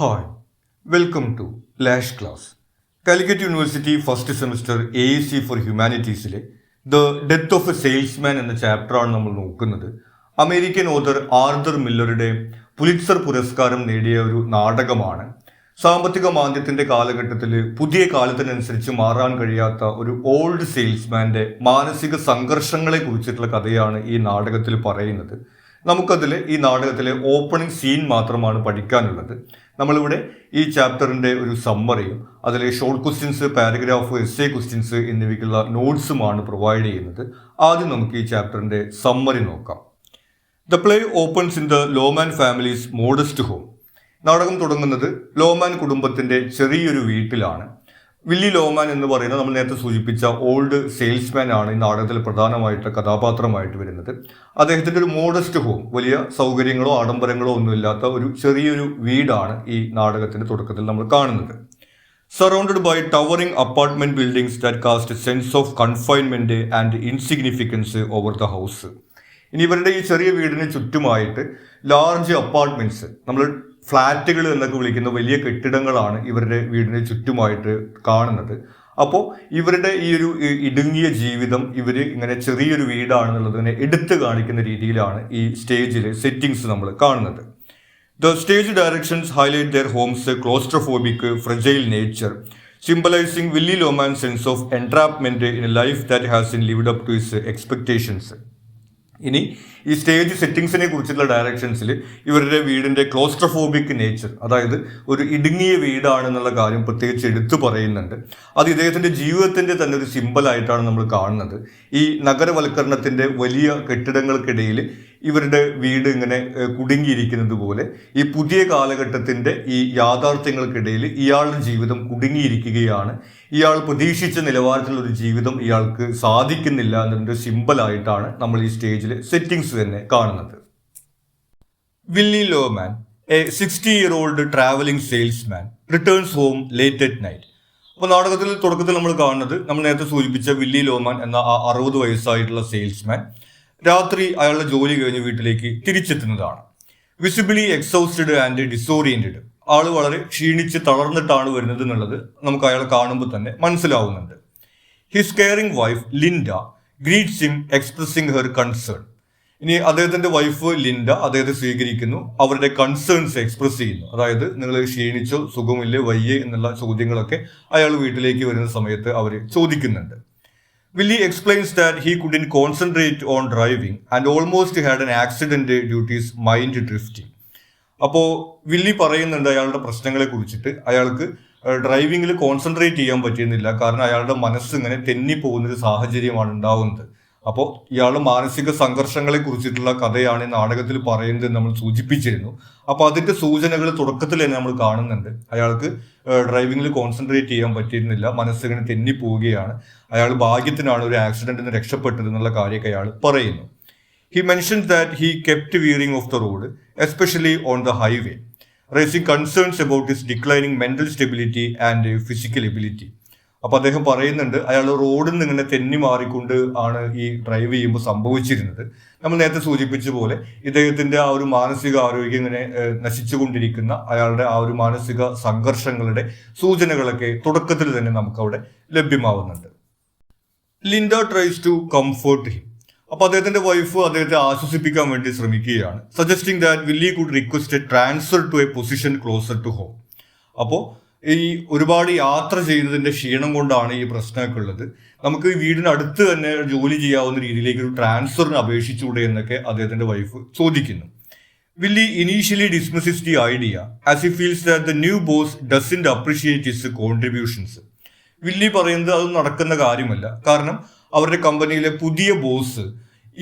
Hi, welcome to Lash Class. Calicut University first semester AEC for Humanities The Death of a Salesman എന്ന ചാപ്റ്ററാണ് നമ്മൾ നോക്കുന്നത്. American author Arthur മില്ലറുടെ Pulitzer പുരസ്കാരം നേടിയ ഒരു നാടകമാണ്. സാമ്പത്തിക മാന്ദ്യത്തിന്റെ കാലഘട്ടത്തിൽ പുതിയ കാലത്തിനനുസരിച്ച് മാറാൻ കഴിയാത്ത ഒരു ഓൾഡ് സെയിൽസ്മാന്റെ മാനസിക സംഘർഷങ്ങളെ കുറിച്ചിട്ടുള്ള കഥയാണ് ഈ നാടകത്തിൽ പറയുന്നത്. നമുക്കതിൽ ഈ നാടകത്തിലെ ഓപ്പണിംഗ് സീൻ മാത്രമാണ് പഠിക്കാനുള്ളത്. നമ്മളിവിടെ ഈ ചാപ്റ്ററിൻ്റെ ഒരു സമ്മറിയും അതിലെ short questions, paragraph, essay questions എന്നിവയ്ക്കുള്ള നോട്ട്സുമാണ് പ്രൊവൈഡ് ചെയ്യുന്നത്. ആദ്യം നമുക്ക് ഈ ചാപ്റ്ററിൻ്റെ സമ്മറി നോക്കാം. The play opens in the Loman family's modest home. നാടകം തുടങ്ങുന്നത് ലോമാൻ കുടുംബത്തിൻ്റെ ചെറിയൊരു വീട്ടിലാണ്. വില്ലി ലോമാൻ എന്ന് പറയുന്നത് നമ്മൾ നേരത്തെ സൂചിപ്പിച്ച ഓൾഡ് സെയിൽസ്മാൻ ആണ് ഈ നാടകത്തിൽ പ്രധാനമായിട്ട് കഥാപാത്രമായിട്ട് വരുന്നത്. അദ്ദേഹത്തിൻ്റെ ഒരു മോഡസ്റ്റ് ഹോം, വലിയ സൗകര്യങ്ങളോ ആഡംബരങ്ങളോ ഒന്നുമില്ലാത്ത ഒരു ചെറിയൊരു വീടാണ് ഈ നാടകത്തിൻ്റെ തുടക്കത്തിൽ നമ്മൾ കാണുന്നത്. Surrounded by towering apartment buildings that cast sense of confinement and insignificance over the house. ഇനി ഇവരുടെ ഈ ചെറിയ വീടിന് ചുറ്റുമായിട്ട് ലാർജ് അപ്പാർട്ട്മെന്റ്സ്, നമ്മൾ ഫ്ലാറ്റുകൾ എന്നൊക്കെ വിളിക്കുന്ന വലിയ കെട്ടിടങ്ങളാണ് ഇവരുടെ വീടിന് ചുറ്റുമായിട്ട് കാണുന്നത്. അപ്പോൾ ഇവരുടെ ഈ ഒരു ഇടുങ്ങിയ ജീവിതം ഇവർ ഇങ്ങനെ ചെറിയൊരു വീടാണെന്നുള്ളതിനെ എടുത്തു കാണിക്കുന്ന രീതിയിലാണ് ഈ സ്റ്റേജിലെ സെറ്റിങ്സ് നമ്മൾ കാണുന്നത്. The stage directions highlight their home's claustrophobic fragile nature, symbolising Willy Loman sense of entrapment in a life that has in lived up to his expectations. ഇനി ഈ സ്റ്റേജ് സെറ്റിങ്സിനെ കുറിച്ചുള്ള ഡയറക്ഷൻസിൽ ഇവരുടെ വീടിൻ്റെ ക്ലോസ്ട്രോഫോബിക് നേച്ചർ, അതായത് ഒരു ഇടുങ്ങിയ വീടാണെന്നുള്ള കാര്യം പ്രത്യേകിച്ച് എടുത്തു പറയുന്നുണ്ട്. അത് ഇദ്ദേഹത്തിൻ്റെ ജീവിതത്തിൻ്റെ തന്നെ ഒരു സിമ്പലായിട്ടാണ് നമ്മൾ കാണുന്നത്. ഈ നഗരവൽക്കരണത്തിൻ്റെ വലിയ കെട്ടിടങ്ങൾക്കിടയിൽ ഇവരുടെ വീട് ഇങ്ങനെ കുടുങ്ങിയിരിക്കുന്നത് പോലെ ഈ പുതിയ കാലഘട്ടത്തിൻ്റെ ഈ യാഥാർത്ഥ്യങ്ങൾക്കിടയിൽ ഇയാളുടെ ജീവിതം കുടുങ്ങിയിരിക്കുകയാണ്. ഇയാൾ പ്രതീക്ഷിച്ച നിലവാരത്തിലുള്ള ഒരു ജീവിതം ഇയാൾക്ക് സാധിക്കുന്നില്ല എന്നതിൻ്റെ സിമ്പലായിട്ടാണ് നമ്മൾ ഈ സ്റ്റേജിലെ സെറ്റിങ്സ് തന്നെ കാണുന്നത്. Willy Loman, a 60-year-old travelling salesman, returns home late at night. അപ്പോൾ നാടകത്തിൽ തുടക്കത്തിൽ നമ്മൾ കാണുന്നത് നമ്മൾ നേരത്തെ സൂചിപ്പിച്ച വില്ലി ലോമാൻ എന്ന ആ 60 വയസ്സായിട്ടുള്ള സെയിൽസ്മാൻ രാത്രി അയാളുടെ ജോലി കഴിഞ്ഞ് വീട്ടിലേക്ക് തിരിച്ചെത്തുന്നതാണ്. Visibly exhausted and disoriented. ആള് വളരെ ക്ഷീണിച്ച് തളർന്നിട്ടാണ് വരുന്നത് എന്നുള്ളത് നമുക്ക് അയാളെ കാണുമ്പോൾ തന്നെ മനസ്സിലാവുന്നുണ്ട്. His caring wife Linda greets him expressing her concern. ഇനി അദ്ദേഹത്തിന്റെ വൈഫ് ലിൻഡ അദ്ദേഹത്തെ സ്വീകരിക്കുന്നു, അവരുടെ കൺസേൺസ് എക്സ്പ്രസ് ചെയ്യുന്നു. അതായത് നിങ്ങൾ ക്ഷീണിച്ചോ, സുഖമില്ലേ, വയ്യേ എന്നുള്ള ചോദ്യങ്ങളൊക്കെ അയാൾ വീട്ടിലേക്ക് വരുന്ന സമയത്ത് അവർ ചോദിക്കുന്നുണ്ട്. Willie explains that he couldn't concentrate on driving and almost had an accident due to his mind drifting. അപ്പോൾ വില്ലി പറയുന്നുണ്ട് അയാളുടെ പ്രശ്നങ്ങളെ കുറിച്ചിട്ട്. അയാൾക്ക് ഡ്രൈവിങ്ങിൽ കോൺസെൻട്രേറ്റ് ചെയ്യാൻ പറ്റുന്നില്ല, കാരണം അയാളുടെ മനസ്സ് ഇങ്ങനെ തെന്നിപ്പോകുന്നൊരു സാഹചര്യമാണ് ഉണ്ടാവുന്നത്. അപ്പോൾ ഇയാളുടെ മാനസിക സംഘർഷങ്ങളെ കുറിച്ചിട്ടുള്ള കഥയാണ് ഈ നാടകത്തിൽ പറയുന്നത് നമ്മൾ സൂചിപ്പിച്ചിരുന്നു. അപ്പോൾ അതിന്റെ സൂചനകൾ തുടക്കത്തിൽ തന്നെ നമ്മൾ കാണുന്നുണ്ട്. അയാൾക്ക് ഡ്രൈവിങ്ങിൽ കോൺസെൻട്രേറ്റ് ചെയ്യാൻ പറ്റിയിരുന്നില്ല, മനസ്സിങ്ങനെ തെന്നിപ്പോവുകയാണ്. അയാൾ ഭാഗ്യത്തിനാണ് ഒരു ആക്സിഡന്റിൽ നിന്ന് രക്ഷപ്പെട്ടത് എന്നുള്ള കാര്യമൊക്കെ അയാൾ പറയുന്നു. He mentions that he kept veering off the road, especially on the highway, raising concerns about his declining mental stability and physical ability. അപ്പൊ അദ്ദേഹം പറയുന്നുണ്ട് അയാൾ റോഡിൽ നിന്ന് ഇങ്ങനെ തെന്നി മാറിക്കൊണ്ട് ആണ് ഈ ഡ്രൈവ് ചെയ്യുമ്പോൾ സംഭവിച്ചിരുന്നത്. നമ്മൾ നേരത്തെ സൂചിപ്പിച്ച പോലെ ഇദ്ദേഹത്തിന്റെ ആ ഒരു മാനസിക ആരോഗ്യം ഇങ്ങനെ നശിച്ചുകൊണ്ടിരിക്കുന്ന അയാളുടെ ആ ഒരു മാനസിക സംഘർഷങ്ങളുടെ സൂചനകളൊക്കെ തുടക്കത്തിൽ തന്നെ നമുക്ക് അവിടെ ലഭ്യമാവുന്നുണ്ട്. Linda tries to comfort him. അപ്പൊ അദ്ദേഹത്തിന്റെ വൈഫ് അദ്ദേഹത്തെ ആശ്വസിപ്പിക്കാൻ വേണ്ടി ശ്രമിക്കുകയാണ്. Suggesting that Willy could request a transfer to a position closer to home. അപ്പോൾ ഈ ഒരുപാട് യാത്ര ചെയ്യുന്നതിന്റെ ക്ഷീണം കൊണ്ടാണ് ഈ പ്രശ്നമൊക്കെ ഉള്ളത്. നമുക്ക് ഈ വീടിനടുത്ത് തന്നെ ജോലി ചെയ്യാവുന്ന രീതിയിലേക്ക് ഒരു ട്രാൻസ്ഫറിന് അപേക്ഷിച്ചുകൂടെ എന്നൊക്കെ അദ്ദേഹത്തിന്റെ വൈഫ് ചോദിക്കുന്നു. Willy initially dismisses the idea as he feels that the new boss doesn't appreciate his contributions. Willy പറയുന്നത് അത് നടക്കുന്ന കാര്യമല്ല, കാരണം അവരുടെ കമ്പനിയിലെ പുതിയ ബോസ്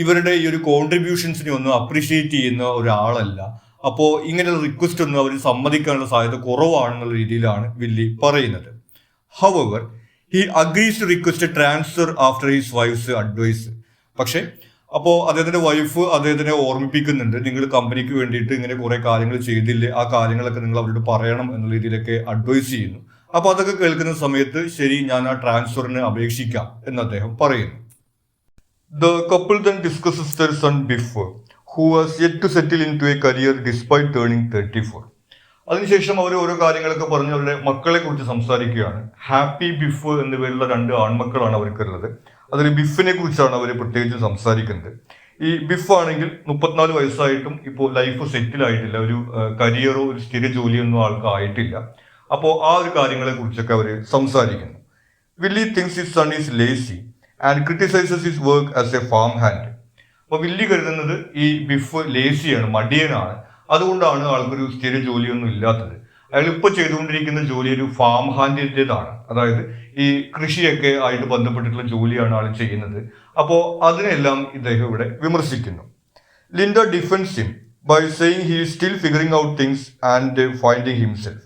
ഇവരുടെ ഈ ഒരു കോൺട്രിബ്യൂഷൻസിനെ ഒന്നും അപ്രീഷിയേറ്റ് ചെയ്യുന്ന ഒരാളല്ല. അപ്പോൾ ഇങ്ങനെയുള്ള റിക്വസ്റ്റ് ഒന്നും അവർ സമ്മതിക്കാനുള്ള സാധ്യത കുറവാണെന്നുള്ള രീതിയിലാണ് വില്ലി പറയുന്നത്. However he agrees to request a transfer after his wife's advice. പക്ഷേ അപ്പോൾ അദ്ദേഹത്തിന്റെ വൈഫ് അദ്ദേഹത്തിനെ ഓർമ്മിപ്പിക്കുന്നുണ്ട്, നിങ്ങൾ കമ്പനിക്ക് വേണ്ടിയിട്ട് ഇങ്ങനെ കുറെ കാര്യങ്ങൾ ചെയ്തില്ലേ, ആ കാര്യങ്ങളൊക്കെ നിങ്ങൾ അവരോട് പറയണം എന്നുള്ള രീതിയിലൊക്കെ അഡ്വൈസ് ചെയ്യുന്നു. അപ്പോൾ അതൊക്കെ കേൾക്കുന്ന സമയത്ത് ശരി, ഞാൻ ആ ട്രാൻസ്ഫറിന് അപേക്ഷിക്കാം എന്ന് അദ്ദേഹം പറയുന്നു. The couple then discusses their son before, who was yet to settle into a career despite turning 34. അതിനുശേഷം അവർ ഓരോ കാര്യങ്ങളൊക്കെ പറഞ്ഞ് അവരുടെ മക്കളെ കുറിച്ച് സംസാരിക്കുകയാണ്. ഹാപ്പി, ബിഫ് എന്ന പേരുള്ള 2 ആൺമക്കളാണ് അവർക്കുള്ളത്. അതിൽ ബിഫിനെ കുറിച്ചാണ് അവർ പ്രത്യേകിച്ച് സംസാരിക്കുന്നത്. ഈ ബിഫ് ആണെങ്കിൽ 34 വയസ്സായിട്ടും ഇപ്പോൾ ലൈഫ് സെറ്റിൽ ആയിട്ടില്ല, ഒരു കരിയറോ ഒരു സ്ഥിര ജോലിയൊന്നും ആൾക്ക് ആയിട്ടില്ല. അപ്പോൾ ആ ഒരു കാര്യങ്ങളെ കുറിച്ചൊക്കെ അവർ സംസാരിക്കുന്നു. Willy thinks his son is lazy and criticizes his work as a farm hand. അപ്പൊ വില്ലി കരുതുന്നത് ഈ ബിഫ് ലേസിയാണ്, മടിയനാണ്, അതുകൊണ്ടാണ് ആൾക്കൊരു സ്ഥിര ജോലിയൊന്നും ഇല്ലാത്തത്. അയാൾ ഇപ്പോൾ ചെയ്തുകൊണ്ടിരിക്കുന്ന ജോലി ഒരു ഫാം ഹാൻഡിൻ്റെതാണ്, അതായത് ഈ കൃഷിയൊക്കെ ആയിട്ട് ബന്ധപ്പെട്ടിട്ടുള്ള ജോലിയാണ് ആൾ ചെയ്യുന്നത്. അപ്പോൾ അതിനെല്ലാം ഇദ്ദേഹം ഇവിടെ വിമർശിക്കുന്നു. Linda defends him by saying he is still figuring out things and finding himself.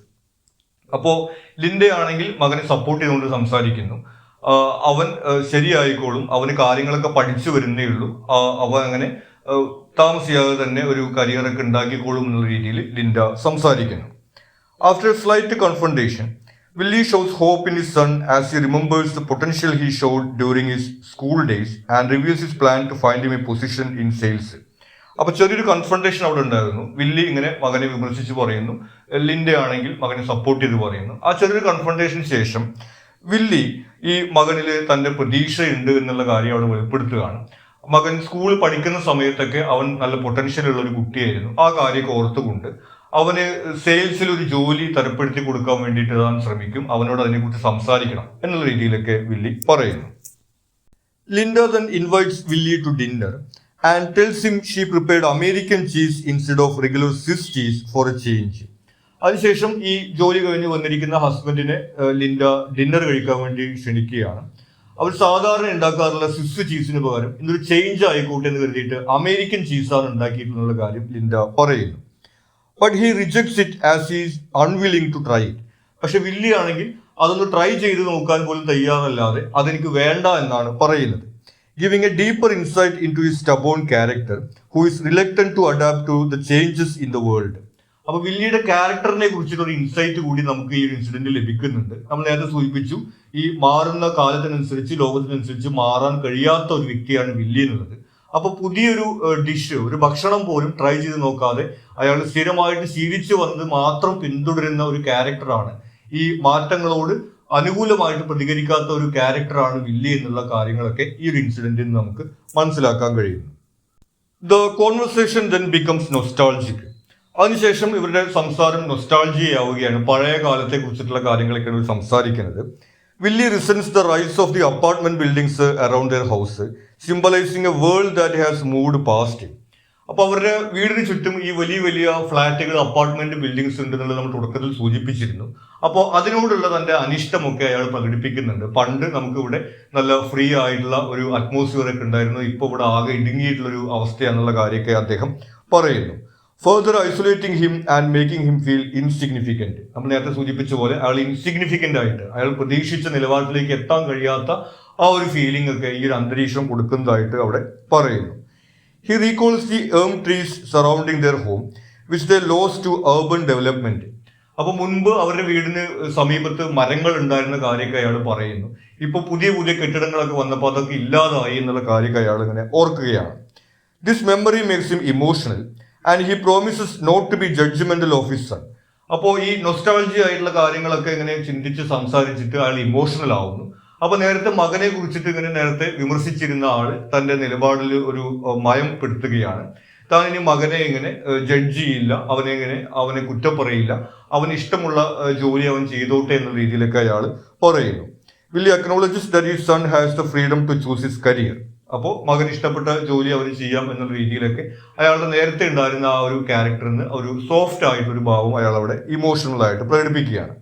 അപ്പോൾ ലിൻഡയാണെങ്കിൽ മകനെ സപ്പോർട്ട് ചെയ്തുകൊണ്ട് സംസാരിക്കുന്നു. അവൻ ശരിയായിക്കോളും, അവന് കാര്യങ്ങളൊക്കെ പഠിച്ചു വരുന്നേ ഉള്ളൂ, അവൻ അങ്ങനെ താമസിയാതെ തന്നെ ഒരു കരിയറൊക്കെ ഉണ്ടാക്കിക്കോളും എന്നുള്ള രീതിയിൽ ലിൻഡ സംസാരിക്കുന്നു. After a slight confrontation, Willy shows hope in his son as he remembers the potential he showed during his school days and reviews his plan to find him a position in sales. അപ്പൊ ചെറിയൊരു confrontation അവിടെ ഉണ്ടായിരുന്നു. Willy ഇങ്ങനെ മകനെ വിമർശിച്ച് പറയുന്നു, Linda ആണെങ്കിൽ മകനെ സപ്പോർട്ട് ചെയ്ത് പറയുന്നു. ആ ചെറിയൊരു കൺഫ്രണ്ടേഷന് ശേഷം വില്ലി ഈ മകനിൽ തന്റെ പ്രതീക്ഷയുണ്ട് എന്നുള്ള കാര്യം അവിടെ വെളിപ്പെടുത്തുകയാണ്. മകൻ സ്കൂളിൽ പഠിക്കുന്ന സമയത്തൊക്കെ അവൻ നല്ല പൊട്ടൻഷ്യൽ ഉള്ള ഒരു കുട്ടിയായിരുന്നു. ആ കാര്യമൊക്കെ ഓർത്തുകൊണ്ട് അവന് സെയിൽസിൽ ഒരു ജോലി തരപ്പെടുത്തി കൊടുക്കാൻ വേണ്ടിയിട്ട് താൻ ശ്രമിക്കും, അവനോട് അതിനെക്കുറിച്ച് സംസാരിക്കണം എന്നുള്ള രീതിയിലൊക്കെ വില്ലി പറയുന്നു. Linda then invites Willie to dinner and tells him she prepared American cheese instead of regular Swiss cheese for a change. അതിനുശേഷം ഈ ജോലി കഴിഞ്ഞ് വന്നിരിക്കുന്ന ഹസ്ബൻഡിനെ ലിൻഡ ഡിന്നർ കഴിക്കാൻ വേണ്ടി ക്ഷണിക്കുകയാണ്. അവർ സാധാരണ ഉണ്ടാക്കാറുള്ള സ്വിസ് ചീസിന് പകരം ഇന്നൊരു ചേഞ്ച് ആയിക്കോട്ടെ എന്ന് കരുതിയിട്ട് അമേരിക്കൻ ചീസാണ് ഉണ്ടാക്കിയിട്ടുള്ള കാര്യം ലിൻഡ പറയുന്നു. But he rejects it as he is unwilling to try it. പക്ഷെ വില്ലി ആണെങ്കിൽ അതൊന്ന് ട്രൈ ചെയ്ത് നോക്കാൻ പോലും തയ്യാറല്ലാതെ അതെനിക്ക് വേണ്ട എന്നാണ് പറയുന്നത്. Giving a deeper insight into his stubborn character who is reluctant to adapt to the changes in the world. അപ്പൊ വില്ലിയുടെ ക്യാരക്ടറിനെ കുറിച്ചുള്ള ഒരു ഇൻസൈറ്റ് കൂടി നമുക്ക് ഈ ഒരു ഇൻസിഡന്റ് ലഭിക്കുന്നുണ്ട്. നമ്മൾ നേരത്തെ സൂചിപ്പിച്ചു, ഈ മാറുന്ന കാലത്തിനനുസരിച്ച് ലോകത്തിനനുസരിച്ച് മാറാൻ കഴിയാത്ത ഒരു വ്യക്തിയാണ് വില്ലി എന്നുള്ളത്. അപ്പൊ പുതിയൊരു ഡിഷ്, ഒരു ഭക്ഷണം പോലും ട്രൈ ചെയ്ത് നോക്കാതെ അയാൾ സ്ഥിരമായിട്ട് ശീലിച്ചു വന്നത് മാത്രം പിന്തുടരുന്ന ഒരു ക്യാരക്ടറാണ്, ഈ മാറ്റങ്ങളോട് അനുകൂലമായിട്ട് പ്രതികരിക്കാത്ത ഒരു ക്യാരക്ടറാണ് വില്ലി എന്നുള്ള കാര്യങ്ങളൊക്കെ ഈ ഒരു ഇൻസിഡന്റിൽ നിന്ന് നമുക്ക് മനസ്സിലാക്കാൻ കഴിയുന്നു. The conversation then becomes nostalgic. അതിനുശേഷം ഇവരുടെ സംസാരം നൊസ്റ്റാൾജിയാവുകയാണ്, പഴയ കാലത്തെ കുറിച്ചിട്ടുള്ള കാര്യങ്ങളൊക്കെയാണ് ഇവർ സംസാരിക്കുന്നത്. Willy resents the rise of the apartment buildings around their house, symbolising a world that has moved past. അപ്പൊ അവരുടെ വീടിന് ചുറ്റും ഈ വലിയ വലിയ ഫ്ലാറ്റുകൾ, അപ്പാർട്ട്മെന്റ് ബിൽഡിങ്സ് ഉണ്ട് എന്നുള്ളത് നമ്മൾ തുടക്കത്തിൽ സൂചിപ്പിച്ചിരുന്നു. അപ്പോൾ അതിനോടുള്ള തന്റെ അനിഷ്ടമൊക്കെ അയാൾ പ്രകടിപ്പിക്കുന്നുണ്ട്. പണ്ട് നമുക്ക് ഇവിടെ നല്ല ഫ്രീ ആയിട്ടുള്ള ഒരു അറ്റ്മോസ്ഫിയർ ഒക്കെ ഉണ്ടായിരുന്നു, ഇപ്പോൾ ഇവിടെ ആകെ ഇടുങ്ങിയിട്ടുള്ള ഒരു അവസ്ഥയാണെന്നുള്ള കാര്യമൊക്കെ അദ്ദേഹം പറയുന്നു. Further isolating him and making him feel insignificant. നമ്മൾ നേരത്തെ സൂചിപ്പിച്ച പോലെ അയാൾ ഇൻസിഗ്നിഫിക്കന്റ് ആയിട്ട്, അയാൾ പ്രതീക്ഷിച്ച നിലവാരത്തിലേക്ക് എത്താൻ കഴിയാത്ത ആ ഒരു ഫീലിംഗ് ഒക്കെ ഈ ഒരു അന്തരീക്ഷം കൊടുക്കുന്നതായിട്ട് അവിടെ പറയുന്നു. He recalls the elm trees surrounding their home, which they lost to urban development. അപ്പൊ മുൻപ് അവരുടെ വീടിന് സമീപത്ത് മരങ്ങൾ ഉണ്ടായിരുന്ന കാര്യമൊക്കെ അയാൾ പറയുന്നു. ഇപ്പൊ പുതിയ പുതിയ കെട്ടിടങ്ങളൊക്കെ വന്നപ്പോൾ അതൊക്കെ ഇല്ലാതായി എന്നുള്ള കാര്യമൊക്കെ അയാൾ ഇങ്ങനെ ഓർക്കുകയാണ്. This memory makes him emotional and he promises not to be judgmental of his son. അപ്പോൾ ഈ നൊസ്റ്റാൾജി ആയിട്ടുള്ള കാര്യങ്ങളൊക്കെ ഇങ്ങനെ ചിന്തിച്ച് സംസാരിച്ചിട്ട് അയാൾ ഇമോഷണൽ ആവുന്നു. അപ്പൊ നേരത്തെ മകനെ കുറിച്ചിട്ട് ഇങ്ങനെ നേരത്തെ വിമർശിച്ചിരുന്ന ആള് തന്റെ നിലപാടിൽ ഒരു മയം പെടുത്തുകയാണ്. താൻ ഇനി മകനെ ഇങ്ങനെ ജഡ്ജ് ചെയ്യില്ല, അവനെ കുറ്റം പറയില്ല, അവന് ഇഷ്ടമുള്ള ജോലി അവൻ ചെയ്തോട്ടെ എന്ന രീതിയിലൊക്കെ അയാൾ പറയുന്നു. Willy acknowledges that his son has the freedom to choose his career. അപ്പോൾ മകൻ ഇഷ്ടപ്പെട്ട ജോലി അവന് ചെയ്യാം എന്നുള്ള രീതിയിലൊക്കെ അയാളുടെ നേരത്തെ ഉണ്ടായിരുന്ന ആ ഒരു ക്യാരക്ടറിന് ഒരു സോഫ്റ്റ് ആയിട്ടൊരു ഭാവം അയാൾ അവിടെ ഇമോഷണൽ ആയിട്ട് പ്രകടിപ്പിക്കുകയാണ്.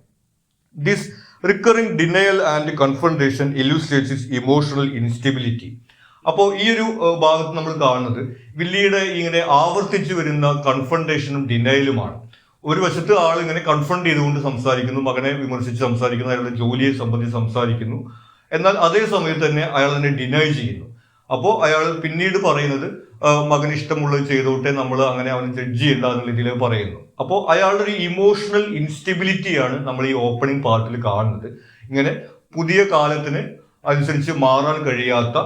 This recurring denial and confrontation illustrates his emotional instability. അപ്പോൾ ഈ ഒരു ഭാഗത്ത് നമ്മൾ കാണുന്നത് വില്ലിയുടെ ഇങ്ങനെ ആവർത്തിച്ചു വരുന്ന കൺഫ്രണ്ടേഷനും ഡിനയലുമാണ്. ഒരു വശത്ത് ആൾ ഇങ്ങനെ കൺഫ്രണ്ട് ചെയ്തുകൊണ്ട് സംസാരിക്കുന്നു, മകനെ വിമർശിച്ച് സംസാരിക്കുന്നു, അയാളുടെ ജോലിയെ സംബന്ധിച്ച് സംസാരിക്കുന്നു, എന്നാൽ അതേ സമയത്ത് തന്നെ അയാൾ തന്നെ ഡിനൈ ചെയ്യുന്നു. അപ്പോൾ അയാൾ പിന്നീട് പറയുന്നത് മകന് ഇഷ്ടമുള്ളത് ചെയ്തോട്ടെ, നമ്മൾ അങ്ങനെ അവനെ ജഡ്ജ് ചെയ്യേണ്ട എന്നുള്ള രീതിയിൽ പറയുന്നു. അപ്പോൾ അയാളുടെ ഒരു ഇമോഷണൽ ഇൻസ്റ്റെബിലിറ്റിയാണ് നമ്മൾ ഈ ഓപ്പണിംഗ് പാർട്ടിൽ കാണുന്നത്. ഇങ്ങനെ പുതിയ കാലത്തിന് അനുസരിച്ച് മാറാൻ കഴിയാത്ത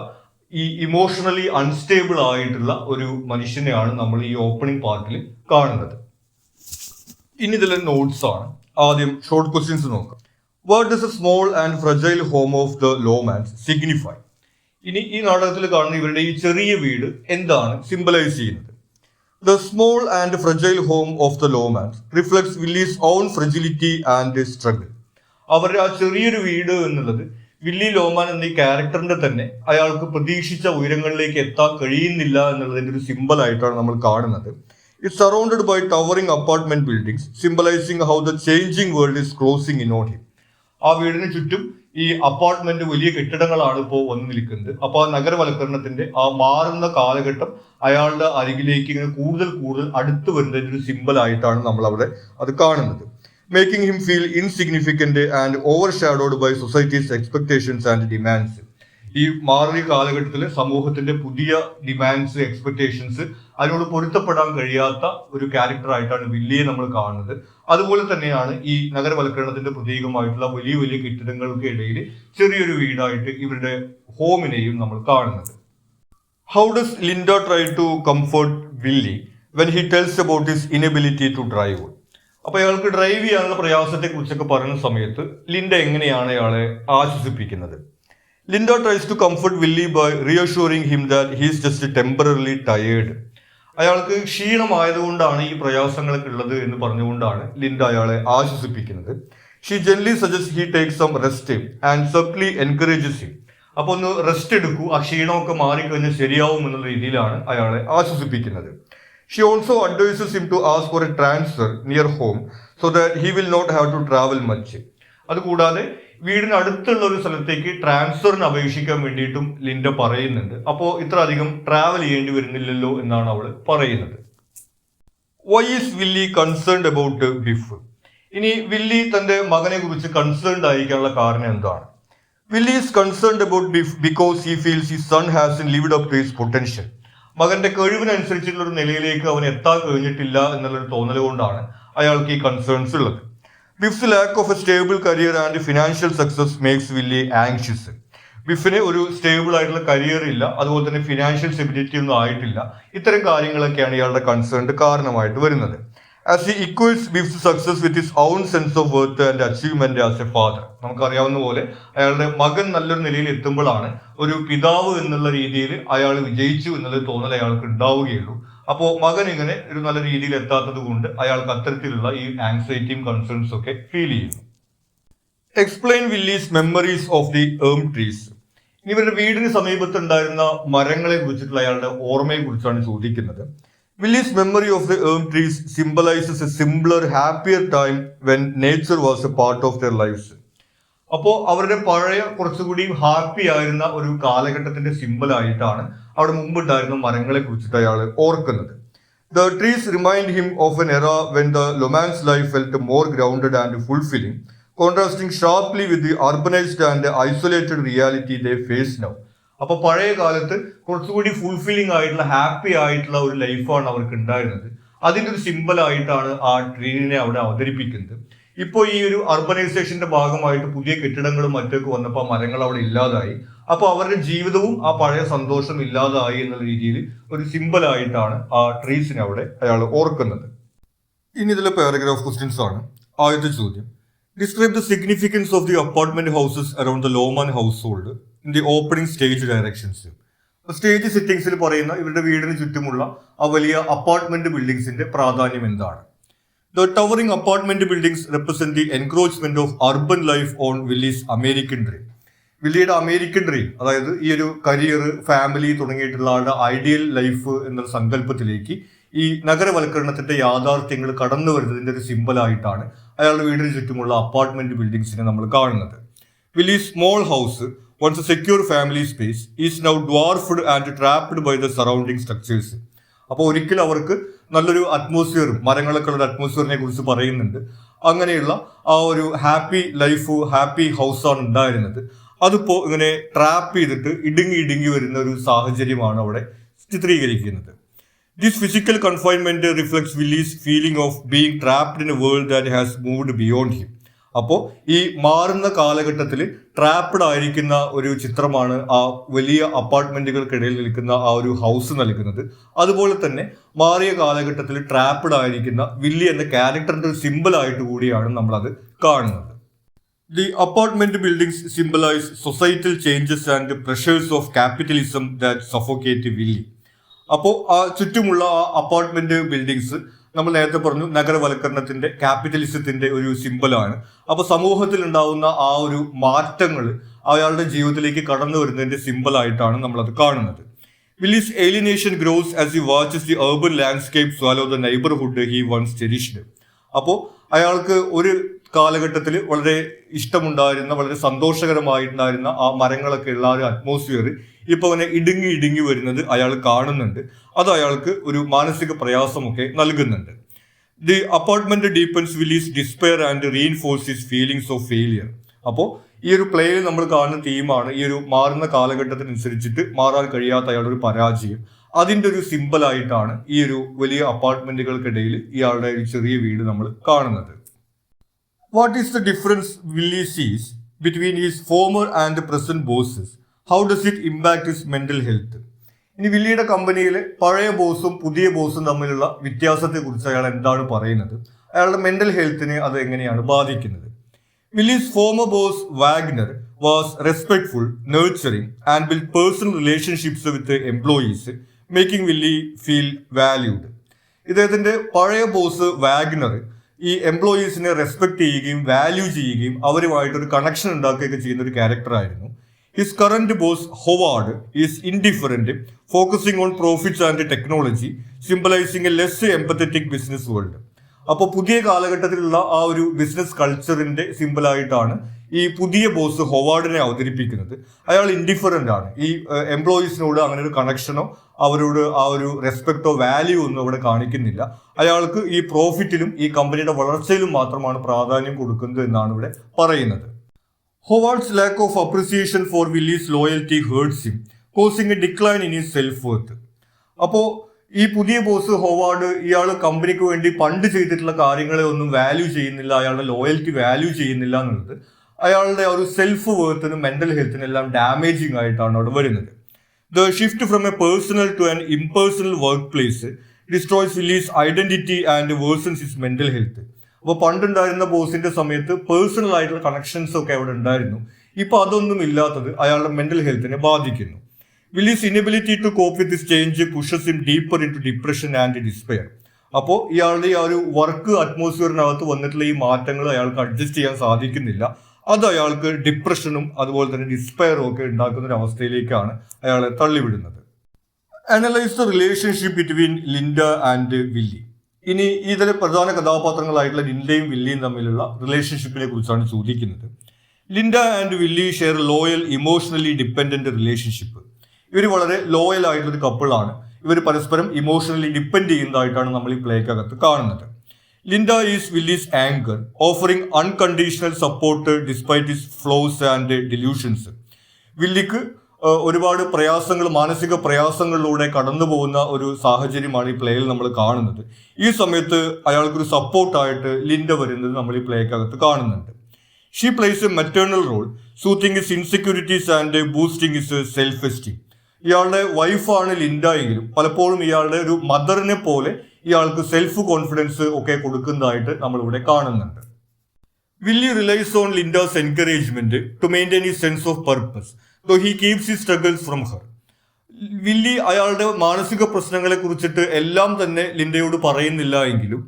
ഈ ഇമോഷണലി അൺസ്റ്റേബിൾ ആയിട്ടുള്ള ഒരു മനുഷ്യനെയാണ് നമ്മൾ ഈ ഓപ്പണിംഗ് പാർട്ടിൽ കാണുന്നത്. ഇനി ഇതിലെ നോട്ട്സ് ആണ്. ആദ്യം ഷോർട്ട് ക്വസ്റ്റ്യൻസ് നോക്കാം. What does a small and fragile home of the Lomans signify? ഇനി ഈ നാടകത്തിൽ കാണുന്ന ഇവരുടെ ഈ ചെറിയ വീട് എന്താണ് സിംബലൈസ് ചെയ്യുന്നത്? The small and fragile home of the Lomans reflects Willy's own fragility and struggle. അവരുടെ ആ ചെറിയൊരു വീട് എന്നുള്ളത് വില്ലി ലോമാൻ എന്ന ഈ ക്യാരക്ടറിന്റെ തന്നെ അയാൾക്ക് പ്രതീക്ഷിച്ച ഉയരങ്ങളിലേക്ക് എത്താൻ കഴിയുന്നില്ല എന്നുള്ളതിന്റെ ഒരു സിമ്പിൾ ആയിട്ടാണ് നമ്മൾ കാണുന്നത്. It's surrounded by towering apartment buildings, symbolizing how the changing world is closing in on him. ആ വീടിന് ചുറ്റും ഈ അപ്പാർട്ട്മെന്റ് വലിയ കെട്ടിടങ്ങളാണ് ഇപ്പോൾ വന്നു നിൽക്കുന്നത്. അപ്പോൾ ആ നഗരവൽക്കരണത്തിന്റെ ആ മാറുന്ന കാലഘട്ടം അയാളുടെ അരികിലേക്ക് ഇങ്ങനെ കൂടുതൽ കൂടുതൽ അടുത്ത് വരുന്നതിന്റെ ഒരു സിമ്പിൾ ആയിട്ടാണ് നമ്മൾ അവിടെ അത് കാണുന്നത്. Making him feel insignificant and overshadowed by society's expectations and demands. ഈ മാറിയ കാലഘട്ടത്തിലെ സമൂഹത്തിന്റെ പുതിയ ഡിമാൻഡ്സ്, എക്സ്പെക്ടേഷൻസ് അതിനോട് പൊരുത്തപ്പെടാൻ കഴിയാത്ത ഒരു ക്യാരക്ടർ ആയിട്ടാണ് വില്ലിയെ നമ്മൾ കാണുന്നത്. അതുപോലെ തന്നെയാണ് ഈ നഗരവൽക്കരണത്തിന്റെ പ്രതീകമായിട്ടുള്ള വലിയ വലിയ കെട്ടിടങ്ങൾക്ക് ഇടയിൽ ചെറിയൊരു വീടായിട്ട് ഇവരുടെ ഹോമിനെയും നമ്മൾ കാണുന്നത്. How does Linda try to comfort Willie when he tells about his inability to drive? അപ്പൊ അയാൾക്ക് ഡ്രൈവ് ചെയ്യാനുള്ള പ്രയാസത്തെ കുറിച്ചൊക്കെ പറയുന്ന സമയത്ത് ലിൻഡ എങ്ങനെയാണ് അയാളെ ആശ്വസിപ്പിക്കുന്നത്? Linda tries to comfort Willie by reassuring him that he is just temporarily tired. അയാൾക്ക് ക്ഷീണമായതുകൊണ്ടാണ് ഈ പ്രയാസങ്ങളൊക്കെ ഉള്ളത് എന്ന് പറഞ്ഞുകൊണ്ടാണ് ലിൻഡ അയാളെ ആശ്വസിപ്പിക്കുന്നത്. She gently suggests he take some rest and subtly encourages him. അപ്പൊ ഒന്ന് റെസ്റ്റ് എടുക്കൂ, ആ ക്ഷീണമൊക്കെ മാറിക്കഴിഞ്ഞാൽ ശരിയാവും എന്നുള്ള രീതിയിലാണ് അയാളെ ആശ്വസിപ്പിക്കുന്നത്. She also advises him to ask for a transfer near home so that he will not have to travel much. അതുകൂടാതെ വീടിന് അടുത്തുള്ള ഒരു സ്ഥലത്തേക്ക് ട്രാൻസ്ഫറിന് അപേക്ഷിക്കാൻ വേണ്ടിയിട്ടും ലിൻഡ പറയുന്നുണ്ട്. അപ്പോൾ ഇത്ര അധികം ട്രാവൽ ചെയ്യേണ്ടി വരുന്നില്ലല്ലോ എന്നാണ് അവൾ പറയുന്നത്. Why is Willie concerned about Biff? ഇനി വില്ലി തന്റെ മകനെ കുറിച്ച് കൺസേൺഡ് ആയിരിക്കാനുള്ള കാരണം എന്താണ്? Willie is concerned about Biff because he feels his son has lived up to his potential. മകന്റെ കഴിവിനനുസരിച്ചുള്ള ഒരു നിലയിലേക്ക് അവൻ എത്താൻ കഴിഞ്ഞിട്ടില്ല എന്നുള്ളൊരു തോന്നൽ കൊണ്ടാണ് അയാൾക്ക് ഈ കൺസേൺസ് ഉള്ളത്. Biff's lack of a stable career and financial success makes Willie anxious. ബിഫിന് ഒരു സ്റ്റേബിൾ ആയിട്ടുള്ള കരിയർ ഇല്ല, അതുപോലെ തന്നെ ഫിനാൻഷ്യൽ സ്റ്റെബിലിറ്റി ഒന്നും ആയിട്ടില്ല. ഇത്തരം കാര്യങ്ങളൊക്കെയാണ് ഇയാളുടെ കൺസേണിന്റെ കാരണമായിട്ട് വരുന്നത്. As he equals Biff's success with his own sense of worth and achievement as a father. നമുക്കറിയാവുന്ന പോലെ അയാളുടെ മകൻ നല്ലൊരു നിലയിൽ എത്തുമ്പോഴാണ് ഒരു പിതാവ് എന്നുള്ള രീതിയിൽ അയാൾ വിജയിച്ചു എന്നുള്ള തോന്നൽ അയാൾക്ക് ഉണ്ടാവുകയുള്ളൂ. അപ്പോൾ മകൻ ഇങ്ങനെ ഒരു നല്ല രീതിയിൽ എത്താത്തത് കൊണ്ട് അയാൾക്ക് അത്തരത്തിലുള്ള ഈ ആങ്സൈറ്റിയും കൺസേൺസ് ഒക്കെ ഫീൽ ചെയ്യുന്നു. Explain Willys memories of the elm trees. ഇനി ഇവരുടെ വീടിന് സമീപത്ത് ഉണ്ടായിരുന്ന മരങ്ങളെ കുറിച്ചിട്ടുള്ള അയാളുടെ ഓർമ്മയെ കുറിച്ചാണ് ചോദിക്കുന്നത്. Willie's memory of the elm trees symbolizes a simpler happier time when nature was a part of their lifes. അപ്പോൾ അവരുടെ പഴയ കുറച്ചുകൂടി ഹാപ്പി ആയിരുന്ന ഒരു കാലഘട്ടത്തിന്റെ സിമ്പിൾ ആയിട്ടാണ് അവിടെ മുമ്പുണ്ടായിരുന്ന മരങ്ങളെ കുറിച്ചിട്ട് അയാൾ ഓർക്കുന്നത്. The trees remind him of an era when the Lomans' life felt more grounded and fulfilling, contrasting sharply with the urbanised and isolated reality they face now. അപ്പൊ പഴയ കാലത്ത് കുറച്ചുകൂടി ഫുൾഫില്ലിംഗ് ആയിട്ടുള്ള ഹാപ്പി ആയിട്ടുള്ള ഒരു ലൈഫാണ് അവർക്ക് ഉണ്ടായിരുന്നത്. അതിന്റെ ഒരു സിമ്പിൾ ആയിട്ടാണ് ആ ട്രീനെ അവിടെ അവതരിപ്പിക്കുന്നത്. ഇപ്പോൾ ഈ ഒരു അർബനൈസേഷന്റെ ഭാഗമായിട്ട് പുതിയ കെട്ടിടങ്ങളും മറ്റൊക്കെ വന്നപ്പോൾ മരങ്ങൾ അവിടെ ഇല്ലാതായി. അപ്പോൾ അവരുടെ ജീവിതവും ആ പഴയ സന്തോഷം ഇല്ലാതായി എന്നുള്ള രീതിയിൽ ഒരു സിമ്പിൾ ആയിട്ടാണ് ആ ട്രീസിനെ അവിടെ അയാൾ ഓർക്കുന്നത്. ഇനി ഇതിലെ പാരഗ്രാഫ് ക്വസ്റ്റ്യൻസ് ആണ്. ആദ്യത്തെ ചോദ്യം, describe the significance of the apartment houses around the Loman house hold in the opening stage directions. Stage സെറ്റിംഗ്സിൽ പറയുന്ന ഇവരുടെ വീടിന് ചുറ്റുമുള്ള ആ വലിയ അപ്പാർട്ട്മെന്റ് ബിൽഡിംഗ്സിന്റെ പ്രാധാന്യം എന്താണ്? The towering apartment buildings represent the encroachment of urban life on Willie's American dream. വില്ലിയുടെ അമേരിക്കൻ ഡ്രീം, അതായത് ഈ ഒരു കരിയർ, ഫാമിലി തുടങ്ങിയിട്ടുള്ള ആളുടെ ഐഡിയൽ ലൈഫ് എന്ന സങ്കല്പത്തിലേക്ക് ഈ നഗരവൽക്കരണത്തിന്റെ യാഥാർത്ഥ്യങ്ങൾ കടന്നു വരുന്നതിന്റെ ഒരു സിമ്പിൾ ആയിട്ടാണ് അയാളുടെ വീടിന് ചുറ്റുമുള്ള അപ്പാർട്ട്മെന്റ് ബിൽഡിംഗ്സിനെ നമ്മൾ കാണുന്നത്. Willys small house, once a secure family space, is now dwarfed and trapped by the surrounding structures. അപ്പോൾ ഒരിക്കലും അവർക്ക് നല്ലൊരു അറ്റ്മോസ്ഫിയറും മരങ്ങളൊക്കെ ഉള്ള അറ്റ്മോസ്ഫിയറിനെ കുറിച്ച് പറയുന്നുണ്ട്. അങ്ങനെയുള്ള ആ ഒരു ഹാപ്പി ലൈഫ്, ഹാപ്പി ഹൗസാണ് ഉണ്ടായിരുന്നത്. അതിപ്പോൾ ഇങ്ങനെ ട്രാപ്പ് ചെയ്തിട്ട് ഇടുങ്ങി വരുന്ന ഒരു സാഹചര്യമാണ് അവിടെ ചിത്രീകരിക്കുന്നത്. This physical confinement reflects Willys feeling of being trapped in A world that has moved beyond him. അപ്പോൾ ഈ മാറുന്ന കാലഘട്ടത്തിൽ ട്രാപ്ഡ് ആയിരിക്കുന്ന ഒരു ചിത്രമാണ് ആ വലിയ അപ്പാർട്ട്മെന്റുകൾക്കിടയിൽ നിൽക്കുന്ന ആ ഒരു ഹൗസ് നൽകുന്നത്. അതുപോലെ തന്നെ മാറിയ കാലഘട്ടത്തിൽ ട്രാപ്ഡ് ആയിരിക്കുന്ന വില്ലി എന്ന ക്യാരക്ടറിന്റെ ഒരു സിമ്പിൾ ആയിട്ട് കൂടിയാണ് നമ്മൾ അത് കാണുന്നത്. The apartment buildings symbolize societal changes and pressures of capitalism that suffocate Willy. അപ്പോൾ ആ ചുറ്റുമുള്ള ആ അപ്പാർട്ട്മെന്റ് ബിൽഡിങ്സ് നമ്മൾ നേരത്തെ പറഞ്ഞു നഗരവൽക്കരണത്തിന്റെ ക്യാപിറ്റലിസത്തിന്റെ ഒരു സിമ്പലാണ്. അപ്പോൾ സമൂഹത്തിൽ ഉണ്ടാവുന്ന ആ ഒരു മാറ്റങ്ങൾ അയാളുടെ ജീവിതത്തിലേക്ക് കടന്നു വരുന്നതിന്റെ സിമ്പലായിട്ടാണ് നമ്മളത് കാണുന്നത്. Willy's alienation grows as he watches the urban landscape swallow the neighborhood he once cherished. അപ്പോൾ അയാൾക്ക് ഒരു കാലഘട്ടത്തിൽ വളരെ ഇഷ്ടമുണ്ടായിരുന്ന വളരെ സന്തോഷകരമായിട്ടുണ്ടായിരുന്ന ആ മരങ്ങളൊക്കെ ഉള്ള ഒരു അറ്റ്മോസ്ഫിയർ ഇപ്പൊ അവനെ ഇടുങ്ങി വരുന്നത് അയാൾ കാണുന്നുണ്ട്. അത് അയാൾക്ക് ഒരു മാനസിക പ്രയാസമൊക്കെ നൽകുന്നുണ്ട്. The apartment deepens Willie's despair and reinforce feelings of failure. അപ്പോൾ ഈ ഒരു പ്ലേയിൽ നമ്മൾ കാണുന്ന തീമാണ് ഈ ഒരു മാറുന്ന കാലഘട്ടത്തിനനുസരിച്ചിട്ട് മാറാൻ കഴിയാത്ത അയാളുടെ ഒരു പരാജയം. അതിന്റെ ഒരു സിമ്പിളായിട്ടാണ് ഈ ഒരു വലിയ അപ്പാർട്ട്മെന്റുകൾക്കിടയിൽ ഇയാളുടെ ഒരു ചെറിയ വീട് നമ്മൾ കാണുന്നത്. What is the difference Willy sees between his former and present bosses? How does it impact his mental health? ഇനി വില്ലിയുടെ കമ്പനിയിലെ പഴയ ബോസും പുതിയ ബോസും തമ്മിലുള്ള വ്യത്യാസത്തെക്കുറിച്ച് അയാൾ എന്താണ് പറയുന്നത്, അയാളുടെ മെന്റൽ ഹെൽത്തിനെ അത് എങ്ങനെയാണ് ബാധിക്കുന്നത്? Willy's former boss Wagner was respectful, nurturing and built personal relationships with the employees, making Willy feel valued. ഇദ്ദേഹത്തിന്റെ പഴയ ബോസ് വാഗ്നർ ഈ എംപ്ലോയീസിനെ റെസ്പെക്ട് ചെയ്യുകയും വാല്യൂ ചെയ്യുകയും അവരുമായിട്ടൊരു കണക്ഷൻ ഉണ്ടാക്കുകയൊക്കെ ചെയ്യുന്ന ഒരു ക്യാരക്ടറായിരുന്നു. His current boss Howard is indifferent, focusing on profits and technology, symbolising a less empathetic business world. അപ്പോൾ പുതിയ കാലഘട്ടത്തിലുള്ള ആ ഒരു ബിസിനസ് കൾച്ചറിന്റെ സിമ്പിളായിട്ടാണ് ഈ പുതിയ ബോസ് ഹൊവാർഡിനെ അവതരിപ്പിക്കുന്നത്. അയാൾ ഇൻഡിഫറൻ്റ് ആണ്. ഈ എംപ്ലോയീസിനോട് അങ്ങനെ ഒരു കണക്ഷനോ അവരോട് ആ ഒരു റെസ്പെക്റ്റോ വാല്യൂ ഒന്നും അവിടെ കാണിക്കുന്നില്ല. അയാൾക്ക് ഈ പ്രോഫിറ്റിലും ഈ കമ്പനിയുടെ വളർച്ചയിലും മാത്രമാണ് പ്രാധാന്യം കൊടുക്കുന്നത് എന്നാണ് ഇവിടെ പറയുന്നത്. Howard's lack of appreciation for Willie's loyalty hurts him, causing a decline in his self worth. അപ്പോൾ ഈ പുതിയ ബോസ് ഹൊവാർഡ് ഇയാൾ കമ്പനിക്ക് വേണ്ടി പണ്ട് ചെയ്തിട്ടുള്ള കാര്യങ്ങളെ ഒന്നും വാല്യൂ ചെയ്യുന്നില്ല, അയാളുടെ ലോയൽറ്റി വാല്യൂ ചെയ്യുന്നില്ല എന്നുള്ളത് അയാളുടെ ഒരു സെൽഫ് വേർത്തിനും മെന്റൽ ഹെൽത്തിനും എല്ലാം ഡാമേജിങ് ആയിട്ടാണ് അവിടെ വരുന്നത്. The shift from a personal to an impersonal workplace destroys Willie's identity and worsens his mental health. അപ്പോൾ പണ്ടുണ്ടായിരുന്ന ബോസിന്റെ സമയത്ത് പേഴ്സണൽ ആയിട്ടുള്ള കണക്ഷൻസ് ഒക്കെ അവിടെ ഉണ്ടായിരുന്നു. ഇപ്പൊ അതൊന്നും ഇല്ലാത്തത് അയാളുടെ മെന്റൽ ഹെൽത്തിനെ ബാധിക്കുന്നു. Willy's inability to cope with this change pushes him deeper into depression and despair. അപ്പോൾ ഇയാളുടെ ആ ഒരു വർക്ക് അറ്റ്മോസ്ഫിയറിനകത്ത് വന്നിട്ടുള്ള ഈ മാറ്റങ്ങൾ അയാൾക്ക് അഡ്ജസ്റ്റ് ചെയ്യാൻ സാധിക്കുന്നില്ല. അത് അയാൾക്ക് ഡിപ്രഷനും അതുപോലെ തന്നെ ഡിസ്പയറും ഒക്കെ ഉണ്ടാക്കുന്ന ഒരു അവസ്ഥയിലേക്കാണ് അയാളെ തള്ളിവിടുന്നത്. Analyse the relationship between Linda and Willie. ഇനി ഇതിലെ പ്രധാന കഥാപാത്രങ്ങളായിട്ടുള്ള ലിൻഡയും വില്ലിയും തമ്മിലുള്ള റിലേഷൻഷിപ്പിനെ കുറിച്ചാണ് ചോദിക്കുന്നത്. Linda and Willie share loyal emotionally dependent relationship. ഇവർ വളരെ ലോയൽ ആയിട്ടുള്ളൊരു കപ്പിളാണ്. ഇവർ പരസ്പരം ഇമോഷണലി ഡിപ്പെൻഡ് ചെയ്യുന്നതായിട്ടാണ് നമ്മൾ ഈ പ്ലേക്കകത്ത് കാണുന്നത്. Linda is Willie's anchor, offering unconditional support despite his flaws and delusions. വില്ലിക്ക് ഒരുപാട് പ്രയാസങ്ങൾ, മാനസിക പ്രയാസങ്ങളിലൂടെ കടന്നു പോകുന്ന ഒരു സാഹചര്യമാണ് ഈ പ്ലേയിൽ നമ്മൾ കാണുന്നത്. ഈ സമയത്ത് അയാൾക്കൊരു സപ്പോർട്ടായിട്ട് ലിൻഡ വരുന്നത് നമ്മൾ ഈ പ്ലേക്കകത്ത് കാണുന്നുണ്ട്. She plays a maternal role, soothing his insecurities and boosting his self esteem. ഇയാളുടെ വൈഫാണ് ലിൻഡ എങ്കിലും പലപ്പോഴും ഇയാളുടെ ഒരു മദറിനെ പോലെ ഇയാൾക്ക് സെൽഫ് കോൺഫിഡൻസ് ഒക്കെ കൊടുക്കുന്നതായിട്ട് നമ്മളിവിടെ കാണുന്നുണ്ട്. Willie relies on Linda's encouragement to maintain his sense of purpose, though he keeps his struggles from her. Willie അയാളുടെ മാനസിക പ്രശ്നങ്ങളെ കുറിച്ചിട്ട് എല്ലാം തന്നെ ലിൻഡയോട് പറയുന്നില്ല എങ്കിലും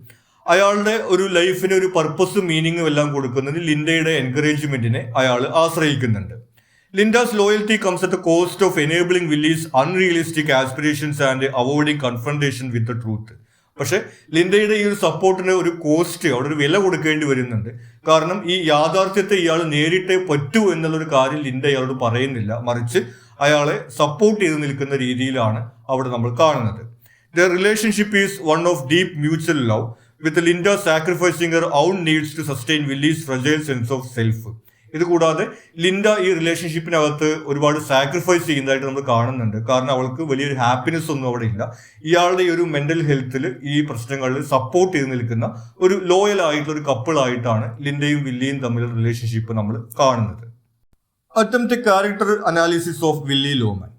അയാളുടെ ഒരു ലൈഫിന് ഒരു പർപ്പസും മീനിങ്ങും എല്ലാം കൊടുക്കുന്നത് ലിൻഡയുടെ എൻകറേജ്മെന്റിനെ അയാൾ ആശ്രയിക്കുന്നുണ്ട്. Linda's loyalty comes at the cost of enabling Willy's unrealistic aspirations and avoiding confrontation with the truth. പക്ഷെ ലിൻഡയുടെ ഈ ഒരു സപ്പോർട്ടിന് ഒരു കോസ്റ്റ്, അവിടെ ഒരു വില കൊടുക്കേണ്ടി വരുന്നുണ്ട്. കാരണം ഈ യാഥാർത്ഥ്യത്തെ ഇയാൾ നേരിട്ടേ പറ്റൂ എന്നുള്ളൊരു കാര്യം ലിൻഡ ഇയാളോട് പറയുന്നില്ല, മറിച്ച് അയാളെ സപ്പോർട്ട് ചെയ്ത് നിൽക്കുന്ന രീതിയിലാണ് അവിടെ നമ്മൾ കാണുന്നത്. Their relationship is one of deep mutual love, with Linda sacrificing her own needs to sustain Willy's fragile sense of self. ഇത് കൂടാതെ ലിൻഡ ഈ റിലേഷൻഷിപ്പിനകത്ത് ഒരുപാട് സാക്രിഫൈസ് ചെയ്യുന്നതായിട്ട് നമ്മൾ കാണുന്നുണ്ട്. കാരണം അവൾക്ക് വലിയൊരു ഹാപ്പിനെസ് ഒന്നും അവിടെ ഇല്ല. ഇയാളുടെ ഈ ഒരു മെന്റൽ ഹെൽത്തിൽ ഈ പ്രശ്നങ്ങളിൽ സപ്പോർട്ട് ചെയ്ത് നിൽക്കുന്ന ഒരു ലോയൽ ആയിട്ടുള്ള ഒരു കപ്പിൾ ആയിട്ടാണ് ലിൻഡയും വില്ലിയും തമ്മിലുള്ള റിലേഷൻഷിപ്പ് നമ്മൾ കാണുന്നത്. Attempt character analysis of Willie Loman.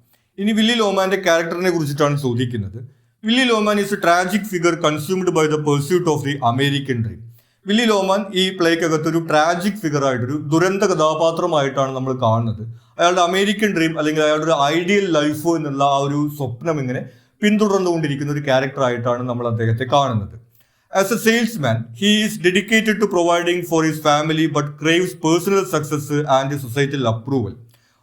ഇനി വില്ലി ലോമാന്റെ ക്യാരക്ടറിനെ കുറിച്ചിട്ടാണ് ചോദിക്കുന്നത്. Willie Loman is a tragic figure consumed by the pursuit of the American dream. Willie Loman ഈ പ്ലേക്കകത്ത് ഒരു ട്രാജിക് ഫിഗർ ആയിട്ടൊരു ദുരന്ത കഥാപാത്രമായിട്ടാണ് നമ്മൾ കാണുന്നത്. അയാളുടെ അമേരിക്കൻ ഡ്രീം അല്ലെങ്കിൽ അയാളുടെ ഒരു ഐഡിയൽ ലൈഫ് എന്നുള്ള ആ ഒരു സ്വപ്നം ഇങ്ങനെ പിന്തുടർന്നുകൊണ്ടിരിക്കുന്ന ഒരു ക്യാരക്ടർ ആയിട്ടാണ് നമ്മൾ അദ്ദേഹത്തെ കാണുന്നത്. As a salesman he is dedicated to providing for his family but craves personal success and societal approval.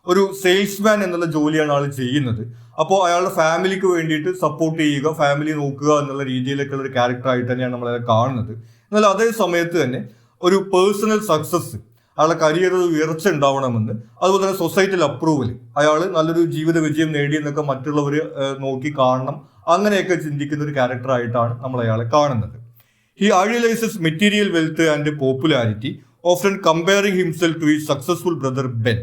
ഒരു സെയിൽസ്മാൻ എന്നുള്ള ജോലിയാണ് ആൾ ചെയ്യുന്നത്. അപ്പോൾ അയാളുടെ ഫാമിലിക്ക് വേണ്ടിയിട്ട് സപ്പോർട്ട് ചെയ്യുക, ഫാമിലി നോക്കുക എന്നുള്ള രീതിയിലൊക്കെയുള്ള ഒരു ക്യാരക്ടർ ആയിട്ട് തന്നെയാണ് നമ്മളെ കാണുന്നത്. എന്നാൽ അതേ സമയത്ത് തന്നെ ഒരു പേഴ്സണൽ സക്സസ്, അയാളുടെ കരിയറിൽ ഉയർച്ച ഉണ്ടാവണമെന്ന്, അതുപോലെ തന്നെ സൊസൈറ്റിയിൽ അപ്രൂവൽ, അയാൾ നല്ലൊരു ജീവിത വിജയം നേടി എന്നൊക്കെ മറ്റുള്ളവർ നോക്കി കാണണം, അങ്ങനെയൊക്കെ ചിന്തിക്കുന്ന ഒരു ക്യാരക്ടർ ആയിട്ടാണ് നമ്മൾ അയാളെ കാണുന്നത്. He idealises material wealth and popularity, often comparing himself to his successful brother Ben.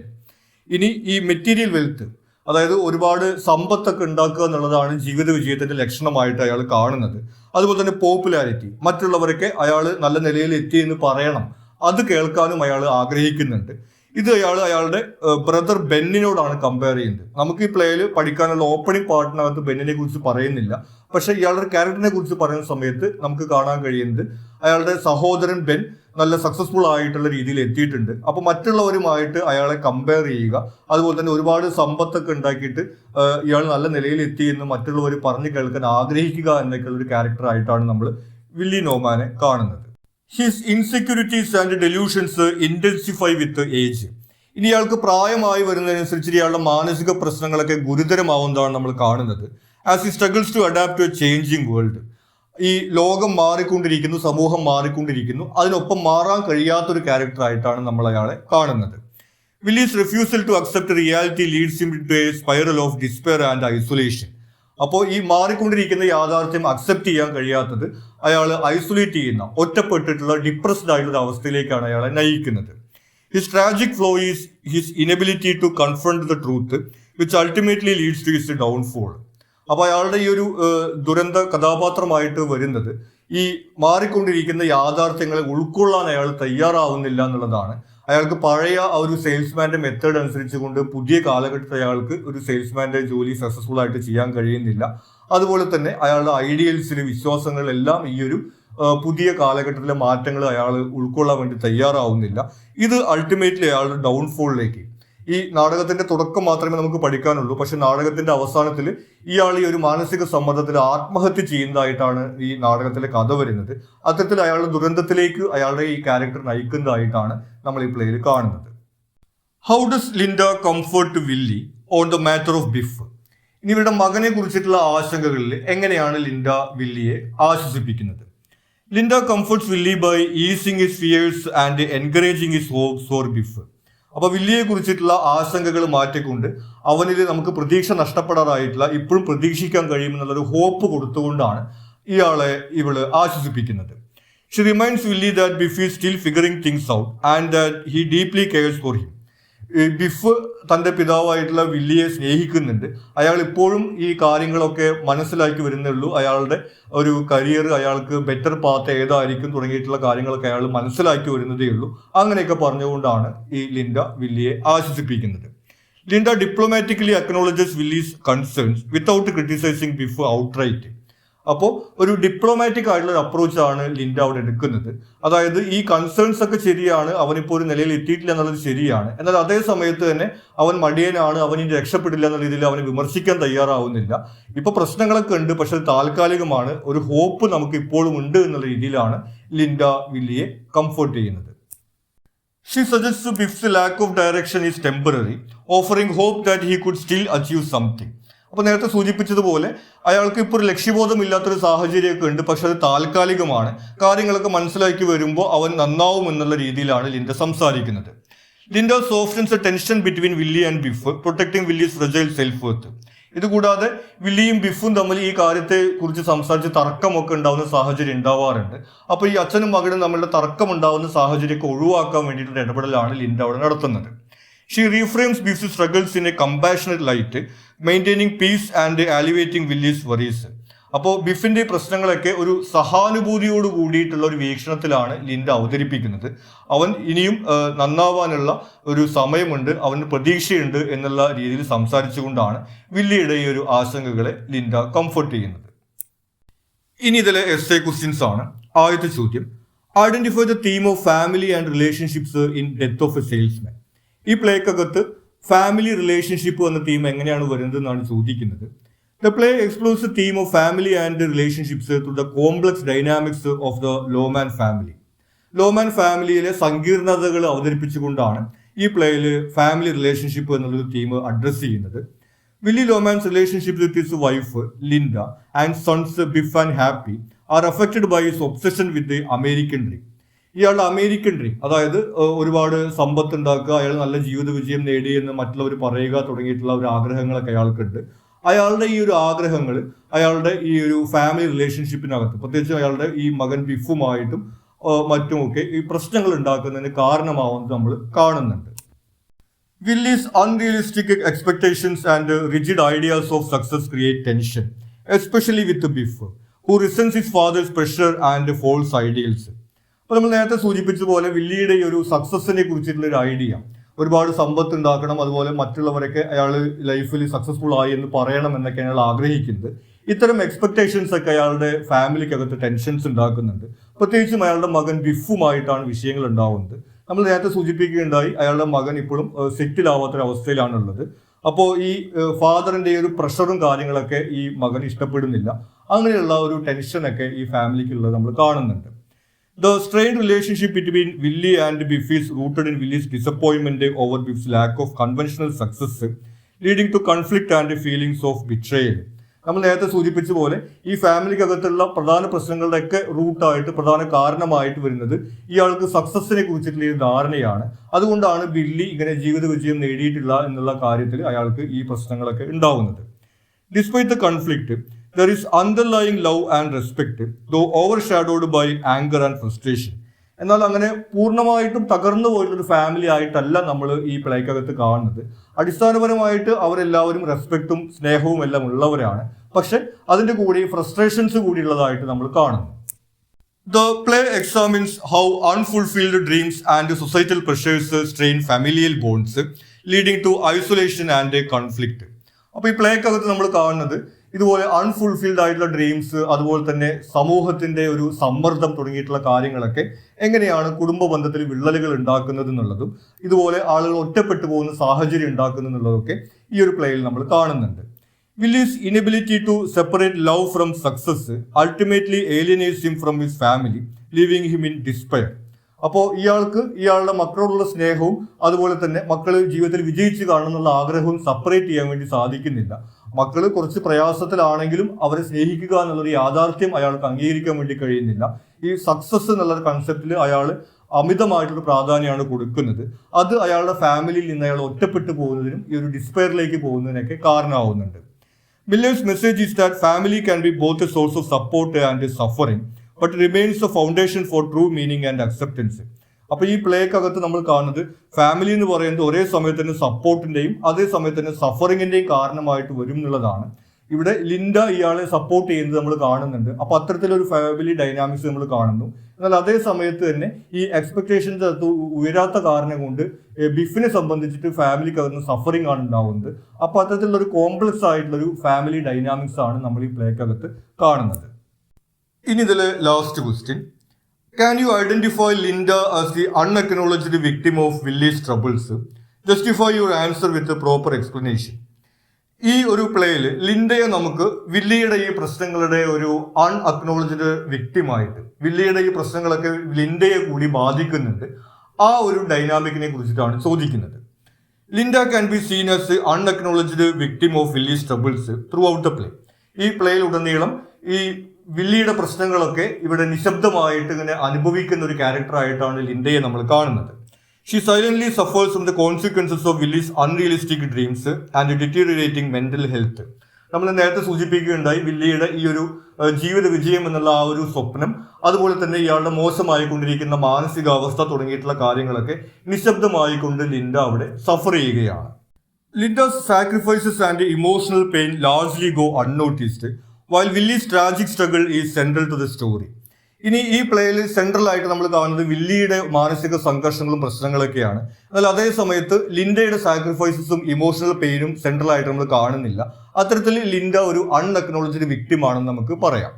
ഇനി ഈ മെറ്റീരിയൽ വെൽത്ത്, അതായത് ഒരുപാട് സമ്പത്തൊക്കെ ഉണ്ടാക്കുക എന്നുള്ളതാണ് ജീവിത വിജയത്തിന്റെ ലക്ഷണമായിട്ട് അയാൾ കാണുന്നത്. അതുപോലെ തന്നെ പോപ്പുലാരിറ്റി, മറ്റുള്ളവരൊക്കെ അയാൾ നല്ല നിലയിൽ എത്തി എന്ന് പറയണം, അത് കേൾക്കാനും അയാൾ ആഗ്രഹിക്കുന്നുണ്ട്. ഇത് അയാളുടെ ബ്രദർ ബെന്നിനോടാണ് കമ്പയർ ചെയ്യുന്നത്. നമുക്ക് ഈ പ്ലേയിൽ പഠിക്കാനുള്ള ഓപ്പണിംഗ് പാർട്ടിനകത്ത് ബെന്നിനെ കുറിച്ച് പറയുന്നില്ല, പക്ഷെ ഇയാളുടെ ക്യാരക്ടറിനെ കുറിച്ച് പറയുന്ന സമയത്ത് നമുക്ക് കാണാൻ കഴിയുന്നത് അയാളുടെ സഹോദരൻ ബെൻ നല്ല സക്സസ്ഫുൾ ആയിട്ടുള്ള രീതിയിൽ എത്തിയിട്ടുണ്ട്. അപ്പൊ മറ്റുള്ളവരുമായിട്ട് അയാളെ കമ്പയർ ചെയ്യുക, അതുപോലെ തന്നെ ഒരുപാട് സമ്പത്തൊക്കെ ഉണ്ടാക്കിയിട്ട് ഇയാൾ നല്ല നിലയിൽ എത്തി എന്ന് മറ്റുള്ളവർ പറഞ്ഞു കേൾക്കാൻ ആഗ്രഹിക്കുക എന്നൊക്കെയുള്ള ഒരു ക്യാരക്ടർ ആയിട്ടാണ് നമ്മൾ വില്ലി ലോമാനെ കാണുന്നത്. His insecurities and delusions intensify with age. ഇനി ഇയാൾക്ക് പ്രായമായി വരുന്നതിനനുസരിച്ച് ഇയാളുടെ മാനസിക പ്രശ്നങ്ങളൊക്കെ ഗുരുതരമാവുന്നതാണ് നമ്മൾ കാണുന്നത്. As he struggles to adapt to a changing world. ഈ ലോകം മാറിക്കൊണ്ടിരിക്കുന്നു, സമൂഹം മാറിക്കൊണ്ടിരിക്കുന്നു, അതിനൊപ്പം മാറാൻ കഴിയാത്തൊരു ക്യാരക്ടർ ആയിട്ടാണ് നമ്മൾ അയാളെ കാണുന്നത്. Willie's refusal to accept reality leads him to a spiral of despair and isolation. അപ്പോൾ ഈ മാറിക്കൊണ്ടിരിക്കുന്ന യാഥാർത്ഥ്യം അക്സെപ്റ്റ് ചെയ്യാൻ കഴിയാത്തത് അയാൾ ഐസൊലേറ്റ് ചെയ്യുന്ന, ഒറ്റപ്പെട്ടിട്ടുള്ള ഡിപ്രസ്ഡ് ആയിട്ടുള്ള അവസ്ഥയിലേക്കാണ് അയാളെ നയിക്കുന്നത്. His tragic flaw is his inability to confront the truth which ultimately leads to his downfall. അപ്പോൾ അയാളുടെ ഈ ഒരു ദുരന്ത കഥാപാത്രമായിട്ട് വരുന്നത് ഈ മാറിക്കൊണ്ടിരിക്കുന്ന യാഥാർത്ഥ്യങ്ങളെ ഉൾക്കൊള്ളാൻ അയാൾ തയ്യാറാവുന്നില്ല എന്നുള്ളതാണ്. അയാൾക്ക് പഴയ ആ ഒരു സെയിൽസ്മാന്റെ മെത്തേഡ് അനുസരിച്ചുകൊണ്ട് പുതിയ കാലഘട്ടത്തിൽ അയാൾക്ക് ഒരു സെയിൽസ്മാന്റെ ജോലി സക്സസ്ഫുൾ ആയിട്ട് ചെയ്യാൻ കഴിയുന്നില്ല. അതുപോലെ തന്നെ അയാളുടെ ഐഡിയൽസിൽ, വിശ്വാസങ്ങളിലെല്ലാം ഈ ഒരു പുതിയ കാലഘട്ടത്തിലെ മാറ്റങ്ങൾ അയാൾ ഉൾക്കൊള്ളാൻ വേണ്ടി തയ്യാറാവുന്നില്ല. ഇത് അൾട്ടിമേറ്റ്ലി അയാളുടെ ഡൗൺഫോളിലേക്ക്, ഈ നാടകത്തിന്റെ തുടക്കം മാത്രമേ നമുക്ക് പഠിക്കാനുള്ളൂ, പക്ഷെ നാടകത്തിന്റെ അവസാനത്തിൽ ഇയാൾ ഈ ഒരു മാനസിക സമ്മർദ്ദത്തിൽ ആത്മഹത്യ ചെയ്യുന്നതായിട്ടാണ് ഈ നാടകത്തിലെ കഥ വരുന്നത്. അത്തരത്തിൽ അയാളുടെ ദുരന്തത്തിലേക്ക് അയാളുടെ ഈ ക്യാരക്ടർ നയിക്കുന്നതായിട്ടാണ് നമ്മൾ ഈ പ്ലേയിൽ കാണുന്നത്. How does Linda comfort Willie on the matter of Biff. ഇനി ഇവരുടെ മകനെ കുറിച്ചിട്ടുള്ള ആശങ്കകളിൽ എങ്ങനെയാണ് ലിൻഡ വില്ലിയെ ആശ്വസിപ്പിക്കുന്നത്? Linda comforts Willie by easing his fears and encouraging his hopes for Biff. അപ്പൊ വില്ലിയെ കുറിച്ചിട്ടുള്ള ആശങ്കകൾ മാറ്റിക്കൊണ്ട് അവനിൽ നമുക്ക് പ്രതീക്ഷ നഷ്ടപ്പെടാറായിട്ടില്ല, ഇപ്പോഴും പ്രതീക്ഷിക്കാൻ കഴിയുമെന്നുള്ളൊരു ഹോപ്പ് കൊടുത്തുകൊണ്ടാണ് ഇവള് ആശ്വസിപ്പിക്കുന്നത്. She reminds Willie that Biff is still figuring things out and that he deeply cares for him. Biff തന്റെ പിതാവായിട്ടുള്ള വില്ലിയെ സ്നേഹിക്കുന്നുണ്ട്. അയാൾ ഇപ്പോഴും ഈ കാര്യങ്ങളൊക്കെ മനസ്സിലാക്കി വരുന്നേ ഉള്ളൂ. അയാളുടെ ഒരു കരിയർ, അയാൾക്ക് ബെറ്റർ പാത്ത് ഏതായിരിക്കും തുടങ്ങിയിട്ടുള്ള കാര്യങ്ങളൊക്കെ അയാൾ മനസ്സിലാക്കി വരുന്നതേ ഉള്ളൂ. അങ്ങനെയൊക്കെ പറഞ്ഞുകൊണ്ടാണ് ഈ ലിൻഡ വില്ലിയെ ആശ്വസിപ്പിക്കുന്നത്. Linda diplomatically acknowledges Willie's concerns without criticising Biff outright. അപ്പോൾ ഒരു ഡിപ്ലോമാറ്റിക് ആയിട്ടുള്ള ഒരു അപ്രോച്ചാണ് ലിൻഡ അവിടെ എടുക്കുന്നത്. അതായത് ഈ കൺസേൺസ് ഒക്കെ ശരിയാണ്, അവനിപ്പോൾ ഒരു നിലയിൽ എത്തിയിട്ടില്ല എന്നുള്ളത് ശരിയാണ്, എന്നാൽ അതേ സമയത്ത് തന്നെ അവൻ മടിയനാണ്, അവൻ ഇനി രക്ഷപ്പെടില്ല എന്ന രീതിയിൽ അവനെ വിമർശിക്കാൻ തയ്യാറാവുന്നില്ല. ഇപ്പൊ പ്രശ്നങ്ങളൊക്കെ ഉണ്ട്, പക്ഷെ അത് താൽക്കാലികമാണ്, ഒരു ഹോപ്പ് നമുക്ക് ഇപ്പോഴും ഉണ്ട് എന്നുള്ള രീതിയിലാണ് ലിൻഡ വില്ലിയെ കംഫർട്ട് ചെയ്യുന്നത്. She suggests Biff's lack of direction is temporary, offering hope that he could still achieve something. അപ്പോൾ നേരത്തെ സൂചിപ്പിച്ചതുപോലെ അയാൾക്ക് ഇപ്പോൾ ഒരു ലക്ഷ്യബോധമില്ലാത്തൊരു സാഹചര്യമൊക്കെ ഉണ്ട്, പക്ഷെ അത് താൽക്കാലികമാണ്. കാര്യങ്ങളൊക്കെ മനസ്സിലാക്കി വരുമ്പോൾ അവൻ നന്നാവും എന്നുള്ള രീതിയിലാണ് ലിൻഡ സംസാരിക്കുന്നത്. Linda softens a tension between Willie and Biff, protecting Willie's fragile self worth. ഇതുകൂടാതെ വില്ലിയും ബിഫും തമ്മിൽ ഈ കാര്യത്തെ കുറിച്ച് സംസാരിച്ച് തർക്കമൊക്കെ ഉണ്ടാവുന്ന സാഹചര്യം ഉണ്ടാവാറുണ്ട്. അപ്പോൾ ഈ അച്ഛനും മകനും തമ്മിലുള്ള തർക്കം ഉണ്ടാവുന്ന സാഹചര്യമൊക്കെ ഒഴിവാക്കാൻ വേണ്ടിയിട്ടുള്ള ഇടപെടലാണ് ലിൻഡ അവിടെ നടത്തുന്നത്. She reframes Biff's struggles in a compassionate light, maintaining peace and alleviating Willie's worries. അപ്പോൾ ബിഫിന്റെ പ്രശ്നങ്ങളൊക്കെ ഒരു സഹാനുഭൂതിയോട് കൂടിയിട്ടുള്ള ഒരു വീക്ഷണത്തിലാണ് ലിൻഡ അവതരിപ്പിക്കുന്നത്. അവൻ ഇനിയും നന്നാവാനുള്ള ഒരു സമയമുണ്ട്, അവന് പ്രതീക്ഷയുണ്ട് എന്നുള്ള രീതിയിൽ സംസാരിച്ചുകൊണ്ടാണ് വില്ലിയുടെ ഈ ഒരു ആശങ്കകളെ ലിൻഡ കംഫർട്ട് ചെയ്യുന്നത്. ഇനി ഇതിലെ എസ്സേ ക്വസ്റ്റ്യൻസ് ആണ്. ആദ്യത്തെ ചോദ്യം, identify the theme of family and relationships in Death of a Salesman. ഈ പ്ലേക്കകത്ത് ഫാമിലി റിലേഷൻഷിപ്പ് എന്ന തീം എങ്ങനെയാണ് വരുന്നത് എന്നാണ് ചോദിക്കുന്നത്. The play explores the theme of family and relationships through the complex dynamics of the Loman family. Loman ഫാമിലിയിലെ സങ്കീർണതകൾ അവതരിപ്പിച്ചുകൊണ്ടാണ് ഈ പ്ലേയിൽ ഫാമിലി റിലേഷൻഷിപ്പ് എന്നുള്ളൊരു തീം അഡ്രസ് ചെയ്യുന്നത്. Willie Loman's relationship with his wife Linda and sons Biff and Happy are affected by his obsession with the American dream. ഇയാളുടെ American dream, അതായത് ഒരുപാട് സമ്പത്ത് ഉണ്ടാക്കുക, അയാൾ നല്ല ജീവിത വിജയം നേടി എന്ന് മറ്റുള്ളവർ പറയുക തുടങ്ങിയിട്ടുള്ള ഒരു ആഗ്രഹങ്ങളൊക്കെ അയാൾക്കുണ്ട്. അയാളുടെ ഈ ഒരു ആഗ്രഹങ്ങൾ അയാളുടെ ഈ ഒരു ഫാമിലി റിലേഷൻഷിപ്പിനകത്ത്, പ്രത്യേകിച്ച് അയാളുടെ ഈ മകൻ ബിഫുമായിട്ടും മറ്റുമൊക്കെ ഈ പ്രശ്നങ്ങൾ ഉണ്ടാക്കുന്നതിന് കാരണമാവുന്നത് നമ്മൾ കാണുന്നുണ്ട്. Willie's unrealistic expectations and rigid ideas of success create tension, especially with Biff, who resents his father's pressure and false ideals. അപ്പോൾ നമ്മൾ നേരത്തെ സൂചിപ്പിച്ച പോലെ വില്ലിയുടെ ഈ ഒരു സക്സസിനെ കുറിച്ചിട്ടുള്ള ഒരു ഐഡിയ, ഒരുപാട് സമ്പത്ത് ഉണ്ടാക്കണം, അതുപോലെ മറ്റുള്ളവരൊക്കെ അയാൾ ലൈഫിൽ സക്സസ്ഫുൾ ആയി എന്ന് പറയണം എന്നൊക്കെയാണ് അയാൾ ആഗ്രഹിക്കുന്നത്. ഇത്തരം എക്സ്പെക്ടേഷൻസ് ഒക്കെ അയാളുടെ ഫാമിലിക്കകത്ത് ടെൻഷൻസ് ഉണ്ടാക്കുന്നുണ്ട്. പ്രത്യേകിച്ചും അയാളുടെ മകൻ ബിഫുമായിട്ടാണ് വിഷയങ്ങൾ ഉണ്ടാവുന്നത്. നമ്മൾ നേരത്തെ സൂചിപ്പിക്കുകയുണ്ടായി, അയാളുടെ മകൻ ഇപ്പോഴും സെറ്റിൽ ആവാത്തൊരവസ്ഥയിലാണുള്ളത്. അപ്പോൾ ഈ ഫാദറിന്റെ ഒരു പ്രഷറും കാര്യങ്ങളൊക്കെ ഈ മകൻ ഇഷ്ടപ്പെടുന്നില്ല. അങ്ങനെയുള്ള ഒരു ടെൻഷനൊക്കെ ഈ ഫാമിലിക്കുള്ളത് നമ്മൾ കാണുന്നുണ്ട്. The strained relationship between Willie and Biff is rooted in Willie's disappointment over Biff's lack of conventional success, leading to conflict and feelings of betrayal. നമ്മൾ നേരത്തെ സൂചിപ്പിച്ച പോലെ ഈ ഫാമിലിക്കകത്തുള്ള പ്രധാന പ്രശ്നങ്ങളുടെയൊക്കെ റൂട്ടായിട്ട്, പ്രധാന കാരണമായിട്ട് വരുന്നത് ഇയാൾക്ക് സക്സസിനെ കുറിച്ചിട്ടുള്ള ഒരു ധാരണയാണ്. അതുകൊണ്ടാണ് ബില്ലി ഇങ്ങനെ ജീവിത വിജയം നേടിയിട്ടില്ല എന്നുള്ള കാര്യത്തിൽ അയാൾക്ക് ഈ പ്രശ്നങ്ങളൊക്കെ ഉണ്ടാവുന്നത്. Despite the conflict, there is underlying love and respect, though overshadowed by anger and frustration. എന്നാൽ അങ്ങനെ പൂർണ്ണമായിട്ടും തകർന്നു പോയിട്ടുള്ളൊരു ഫാമിലി ആയിട്ടല്ല നമ്മൾ ഈ പ്ലേക്കകത്ത് കാണുന്നത്. അടിസ്ഥാനപരമായിട്ട് അവരെല്ലാവരും റെസ്പെക്റ്റും സ്നേഹവും എല്ലാം ഉള്ളവരാണ്. പക്ഷെ അതിൻ്റെ കൂടെ ഫ്രസ്ട്രേഷൻസ് കൂടിയുള്ളതായിട്ട് നമ്മൾ കാണുന്നു. The play examines how unfulfilled dreams and societal pressures strain familial bonds, leading to isolation and conflict. അപ്പോൾ ഈ പ്ലേക്കകത്ത് നമ്മൾ കാണുന്നത് ഇതുപോലെ അൺഫുൾഫിൽഡ് ആയിട്ടുള്ള ഡ്രീംസ്, അതുപോലെ തന്നെ സമൂഹത്തിന്റെ ഒരു സമ്മർദ്ദം തുടങ്ങിയിട്ടുള്ള കാര്യങ്ങളൊക്കെ എങ്ങനെയാണ് കുടുംബ ബന്ധത്തിൽ വിള്ളലുകൾ ഉണ്ടാക്കുന്നത് എന്നുള്ളതും, ഇതുപോലെ ആളുകൾ ഒറ്റപ്പെട്ടു പോകുന്ന സാഹചര്യം ഉണ്ടാക്കുന്നു എന്നുള്ളതൊക്കെ ഈ ഒരു പ്ലേയിൽ നമ്മൾ കാണുന്നുണ്ട്. Willie's inability to separate love from success ultimately alienates him from his family, leaving him in despair. അപ്പോൾ ഇയാൾക്ക് ഇയാളുടെ മക്കളോടുള്ള സ്നേഹവും അതുപോലെ തന്നെ മക്കൾ ജീവിതത്തിൽ വിജയിച്ച് കാണുന്നുള്ള ആഗ്രഹവും സെപ്പറേറ്റ് ചെയ്യാൻ വേണ്ടി സാധിക്കുന്നില്ല. മക്കൾ കുറച്ച് പ്രയാസത്തിലാണെങ്കിലും അവരെ സ്നേഹിക്കുക എന്നുള്ളൊരു യാഥാർത്ഥ്യം അയാൾക്ക് അംഗീകരിക്കാൻ വേണ്ടി കഴിയുന്നില്ല. ഈ സക്സസ് എന്നുള്ള കൺസെപ്റ്റിൽ അയാൾ അമിതമായിട്ടൊരു പ്രാധാന്യമാണ് കൊടുക്കുന്നത്. അത് അയാളുടെ ഫാമിലിയിൽ നിന്ന് അയാൾ ഒറ്റപ്പെട്ടു പോകുന്നതിനും ഈ ഒരു ഡിസ്പെയറിലേക്ക് പോകുന്നതിനൊക്കെ കാരണമാവുന്നുണ്ട്. Miller's message is that family can be both a source of support and suffering, but remains the foundation for true meaning and acceptance. അപ്പോൾ ഈ പ്ലേക്കകത്ത് നമ്മൾ കാണുന്നത് ഫാമിലി എന്ന് പറയുന്നത് ഒരേ സമയത്ത് തന്നെ സപ്പോർട്ടിന്റെയും അതേ സമയത്ത് തന്നെ സഫറിങ്ങിന്റെയും കാരണമായിട്ട് വരും എന്നുള്ളതാണ്. ഇവിടെ ലിൻഡ ഇയാളെ സപ്പോർട്ട് ചെയ്യുന്നത് നമ്മൾ കാണുന്നുണ്ട്. അപ്പോൾ അത്തരത്തിലൊരു ഫാമിലി ഡൈനാമിക്സ് നമ്മൾ കാണുന്നു. എന്നാൽ അതേ സമയത്ത് തന്നെ ഈ എക്സ്പെക്ടേഷൻസ് ഉയരാത്ത കാരണം കൊണ്ട് ബിഫിനെ സംബന്ധിച്ചിട്ട് ഫാമിലിക്കകത്ത് സഫറിങ് ആണ് ഉണ്ടാവുന്നത്. അപ്പോൾ അത്തരത്തിലുള്ള ഒരു കോംപ്ലക്സ് ആയിട്ടുള്ള ഒരു ഫാമിലി ഡൈനാമിക്സ് ആണ് നമ്മൾ ഈ പ്ലേക്കകത്ത് കാണുന്നത്. ഇനി ഇതിലെ last question, can you identify Linda as the unacknowledged victim of Willie's troubles? Justify your answer with a proper explanation. ഈ ഒരു പ്ലേയിൽ ലിൻഡയെ നമുക്ക് വില്ലിയുടെ ഈ പ്രശ്നങ്ങളുടെ ഒരു അൺഅക്നോളജ്ഡ് വിക്ടിമായിട്ട്, വില്ലിയുടെ ഈ പ്രശ്നങ്ങളൊക്കെ ലിൻഡയെ കൂടി ബാധിക്കുന്നുണ്ട്, ആ ഒരു ഡൈനാമിക്കിനെ കുറിച്ചിട്ടാണ് ചോദിക്കുന്നത്. Linda can be seen as unacknowledged victim of Willie's troubles throughout the play. ഈ പ്ലേയിൽ ഉടനീളം ഈ വില്ലിയുടെ പ്രശ്നങ്ങളൊക്കെ ഇവിടെ നിശബ്ദമായിട്ട് ഇങ്ങനെ അനുഭവിക്കുന്ന ഒരു ക്യാരക്ടറായിട്ടാണ് ലിൻഡയെ നമ്മൾ കാണുന്നത്. She silently suffers from the consequences of Willie's unrealistic dreams and deteriorating mental health. നമ്മൾ നേരത്തെ സൂചിപ്പിക്കുകയുണ്ടായി വില്ലിയുടെ ഈ ഒരു ജീവിത വിജയം എന്നുള്ള ആ ഒരു സ്വപ്നം, അതുപോലെ തന്നെ ഇയാളുടെ മോശമായിക്കൊണ്ടിരിക്കുന്ന മാനസികാവസ്ഥ തുടങ്ങിയിട്ടുള്ള കാര്യങ്ങളൊക്കെ നിശബ്ദമായിക്കൊണ്ട് ലിൻഡ അവിടെ സഫർ ചെയ്യുകയാണ്. Linda's sacrifices and emotional pain largely go unnoticed, while Willy's tragic struggle is central to the story. ഇനി ഈ പ്ലേയിൽ സെൻട്രൽ ആയിട്ട് നമ്മൾ കാണുന്നത് വില്ലിയുടെ മാനസിക സംഘർഷങ്ങളും പ്രശ്നങ്ങളൊക്കെയാണ്. എന്നാൽ അതേ സമയത്ത് ലിൻഡയുടെ സാക്രിഫൈസസും ഇമോഷണൽ പെയിനും സെൻട്രൽ ആയിട്ട് നമ്മൾ കാണുന്നില്ല. അത്തരത്തിൽ ലിൻഡ ഒരു അൺഅക്നോളജ്ഡ് വിക്ടിം ആണെന്ന് നമുക്ക് പറയാം.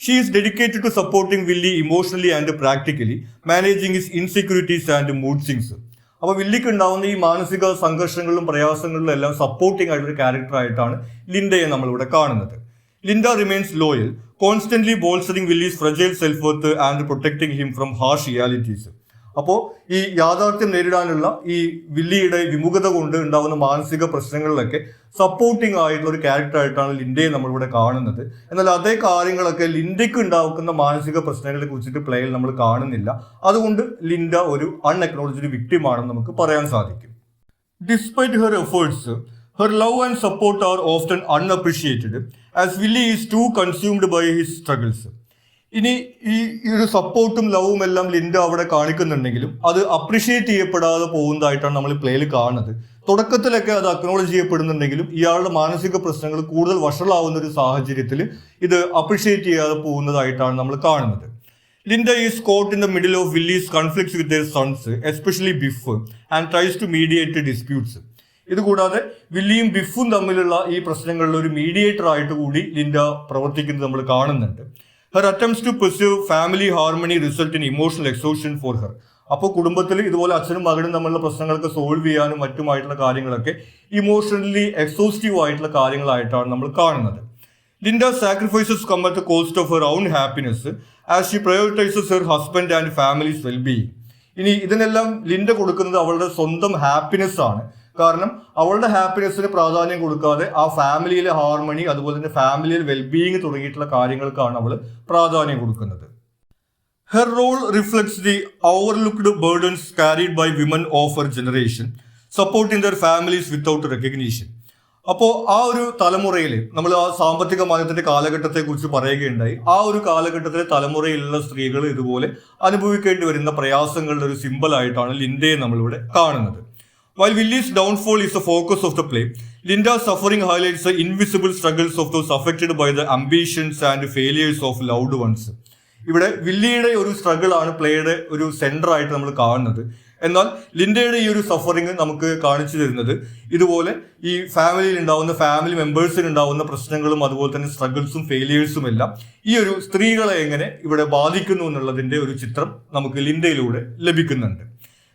She is dedicated to supporting Willie emotionally and practically, managing his insecurities and mood swings. അപ്പോൾ വില്ലിക്ക് ഉണ്ടാവുന്ന ഈ മാനസിക സംഘർഷങ്ങളിലും പ്രയാസങ്ങളിലും എല്ലാം സപ്പോർട്ടിംഗ് ആയിട്ടൊരു ക്യാരക്ടർ ആയിട്ടാണ് ലിൻഡയെ നമ്മളിവിടെ കാണുന്നത്. Linda remains loyal, constantly bolstering Willie's fragile self worth and protecting him from harsh realities. അപ്പോൾ ഈ യാഥാർത്ഥ്യം നേരിടാനുള്ള ഈ വില്ലിയുടെ വിമുഖത കൊണ്ട് ഉണ്ടാകുന്ന മാനസിക പ്രശ്നങ്ങളിലൊക്കെ സപ്പോർട്ടിംഗ് ആയിട്ടുള്ള ഒരു ക്യാരക്ടർ ആയിട്ടാണ് ലിൻഡയെ നമ്മളിവിടെ കാണുന്നത്. എന്നാൽ അതേ കാര്യങ്ങളൊക്കെ ലിൻഡയ്ക്ക് ഉണ്ടാക്കുന്ന മാനസിക പ്രശ്നങ്ങളെ കുറിച്ചിട്ട് പ്ലേയിൽ നമ്മൾ കാണുന്നില്ല. അതുകൊണ്ട് ലിൻഡ ഒരു അൺഅക്നോളജ്ഡ് വിക്ടിം ആണെന്ന് നമുക്ക് പറയാൻ സാധിക്കും. Despite her efforts, her love and support are often unappreciated as Willy is too consumed by his struggles. ഇനി ഈ ഒരു സപ്പോർട്ടും ലവും എല്ലാം ലിൻഡ അവിടെ കാണിക്കുന്നുണ്ടെങ്കിലും അത് അപ്രിഷിയേറ്റ് ചെയ്യപ്പെടാതെ പോകുന്നതായിട്ടാണ് നമ്മൾ പ്ലേയിൽ കാണുന്നത്. തുടക്കത്തിലൊക്കെ അത് അക്നോളജ് ചെയ്യപ്പെടുന്നുണ്ടെങ്കിലും ഇയാളുടെ മാനസിക പ്രശ്നങ്ങൾ കൂടുതൽ വഷളാവുന്ന ഒരു സാഹചര്യത്തിൽ ഇത് അപ്രിഷിയേറ്റ് ചെയ്യാതെ പോകുന്നതായിട്ടാണ് നമ്മൾ കാണുന്നത്. Linda is caught in the middle of Willy's conflicts with their sons, especially Biff, and tries to mediate disputes. ഇതുകൂടാതെ വില്ലിയും ബിഫും തമ്മിലുള്ള ഈ പ്രശ്നങ്ങളിൽ ഒരു മീഡിയേറ്റർ ആയിട്ട് കൂടി ലിൻഡ പ്രവർത്തിക്കുന്നത് നമ്മൾ കാണുന്നുണ്ട്. Her attempts to pursue family harmony result in emotional exhaustion for her. അപ്പോൾ കുടുംബത്തിൽ ഇതുപോലെ അച്ഛനും മകനും തമ്മിലുള്ള പ്രശ്നങ്ങളൊക്കെ സോൾവ് ചെയ്യാനും മറ്റുമായിട്ടുള്ള കാര്യങ്ങളൊക്കെ ഇമോഷണലി എക്സോസ്റ്റീവ് ആയിട്ടുള്ള കാര്യങ്ങളായിട്ടാണ് നമ്മൾ കാണുന്നത്. Linda sacrifices come at the cost of her own happiness as she prioritises her husband and family's wellbeing. ഇനി ഇതിനെല്ലാം ലിൻഡ കൊടുക്കുന്നത് അവളുടെ സ്വന്തം ഹാപ്പിനെസ് ആണ്. കാരണം അവളുടെ ഹാപ്പിനെസ്സിന് പ്രാധാന്യം കൊടുക്കാതെ ആ ഫാമിലിയിലെ ഹാർമണി, അതുപോലെ തന്നെ ഫാമിലിയിൽ വെൽബീയിങ് തുടങ്ങിയിട്ടുള്ള കാര്യങ്ങൾക്കാണ് അവൾ പ്രാധാന്യം കൊടുക്കുന്നത്. Her role reflects the overlooked burdens carried by women of her generation, supporting their families without recognition. അപ്പോൾ ആ ഒരു തലമുറയിൽ നമ്മൾ ആ സാമ്പത്തിക മാറ്റത്തിന്റെ കാലഘട്ടത്തെ കുറിച്ച് പറയുകയുണ്ടായി. ആ ഒരു കാലഘട്ടത്തിലെ തലമുറയിലുള്ള സ്ത്രീകൾ ഇതുപോലെ അനുഭവിക്കേണ്ടി വരുന്ന പ്രയാസങ്ങളുടെ ഒരു സിമ്പിളായിട്ടാണ് ലിൻഡയെ നമ്മളിവിടെ കാണുന്നത്. While Willy's downfall is the focus of the play, Linda's suffering highlights the invisible struggles of those affected by the ambitions and failures of loved ones. ഇവിടെ വില്ലിയുടെ ഒരു സ്ട്രഗിൾ ആണ് പ്ലേയുടെ ഒരു സെന്റർ ആയിട്ട് നമ്മൾ കാണുന്നത്. എന്നാൽ ലിൻഡയുടെ ഈ ഒരു സഫറിങ് നമുക്ക് കാണിച്ചു തരുന്നത് ഇതുപോലെ ഈ ഫാമിലിയിൽ ഉണ്ടാവുന്ന ഫാമിലി മെമ്പേഴ്സിന് ഉണ്ടാവുന്ന പ്രശ്നങ്ങളും അതുപോലെ തന്നെ സ്ട്രഗിൾസും ഫെയിലിയേഴ്സും എല്ലാം ഈ ഒരു സ്ത്രീകളെ എങ്ങനെ ഇവിടെ ബാധിക്കുന്നു എന്നുള്ളതിന്റെ ഒരു ചിത്രം നമുക്ക് ലിൻഡയിലൂടെ ലഭിക്കുന്നുണ്ട്.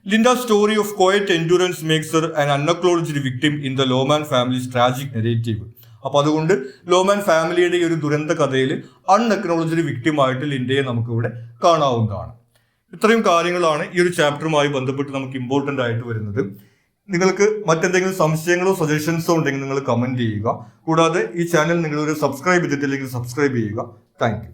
Linda's story of quiet endurance makes her an unacknowledged victim in the Lohman family's tragic narrative. അപ്പോൾ അതുകൊണ്ട് ലോമാൻ ഫാമിലിയുടെ ഈ ഒരു ദുരന്ത കഥയിൽ അൺഅക്നോളജ്ഡ് വിക്ടിം ആയിട്ട് ലിൻഡയെ നമുക്കിവിടെ കാണാവുന്നതാണ്. ഇത്രയും കാര്യങ്ങളാണ് ഈ ഒരു ചാപ്റ്ററുമായി ബന്ധപ്പെട്ട് നമുക്ക് ഇമ്പോർട്ടൻ്റ് ആയിട്ട് വരുന്നത്. നിങ്ങൾക്ക് മറ്റെന്തെങ്കിലും സംശയങ്ങളോ സജഷൻസോ ഉണ്ടെങ്കിൽ നിങ്ങൾ കമൻറ്റ് ചെയ്യുക. കൂടാതെ ഈ ചാനൽ നിങ്ങളൊരു സബ്സ്ക്രൈബ് ചെയ്തിട്ടില്ലെങ്കിൽ സബ്സ്ക്രൈബ് ചെയ്യുക. Thank you.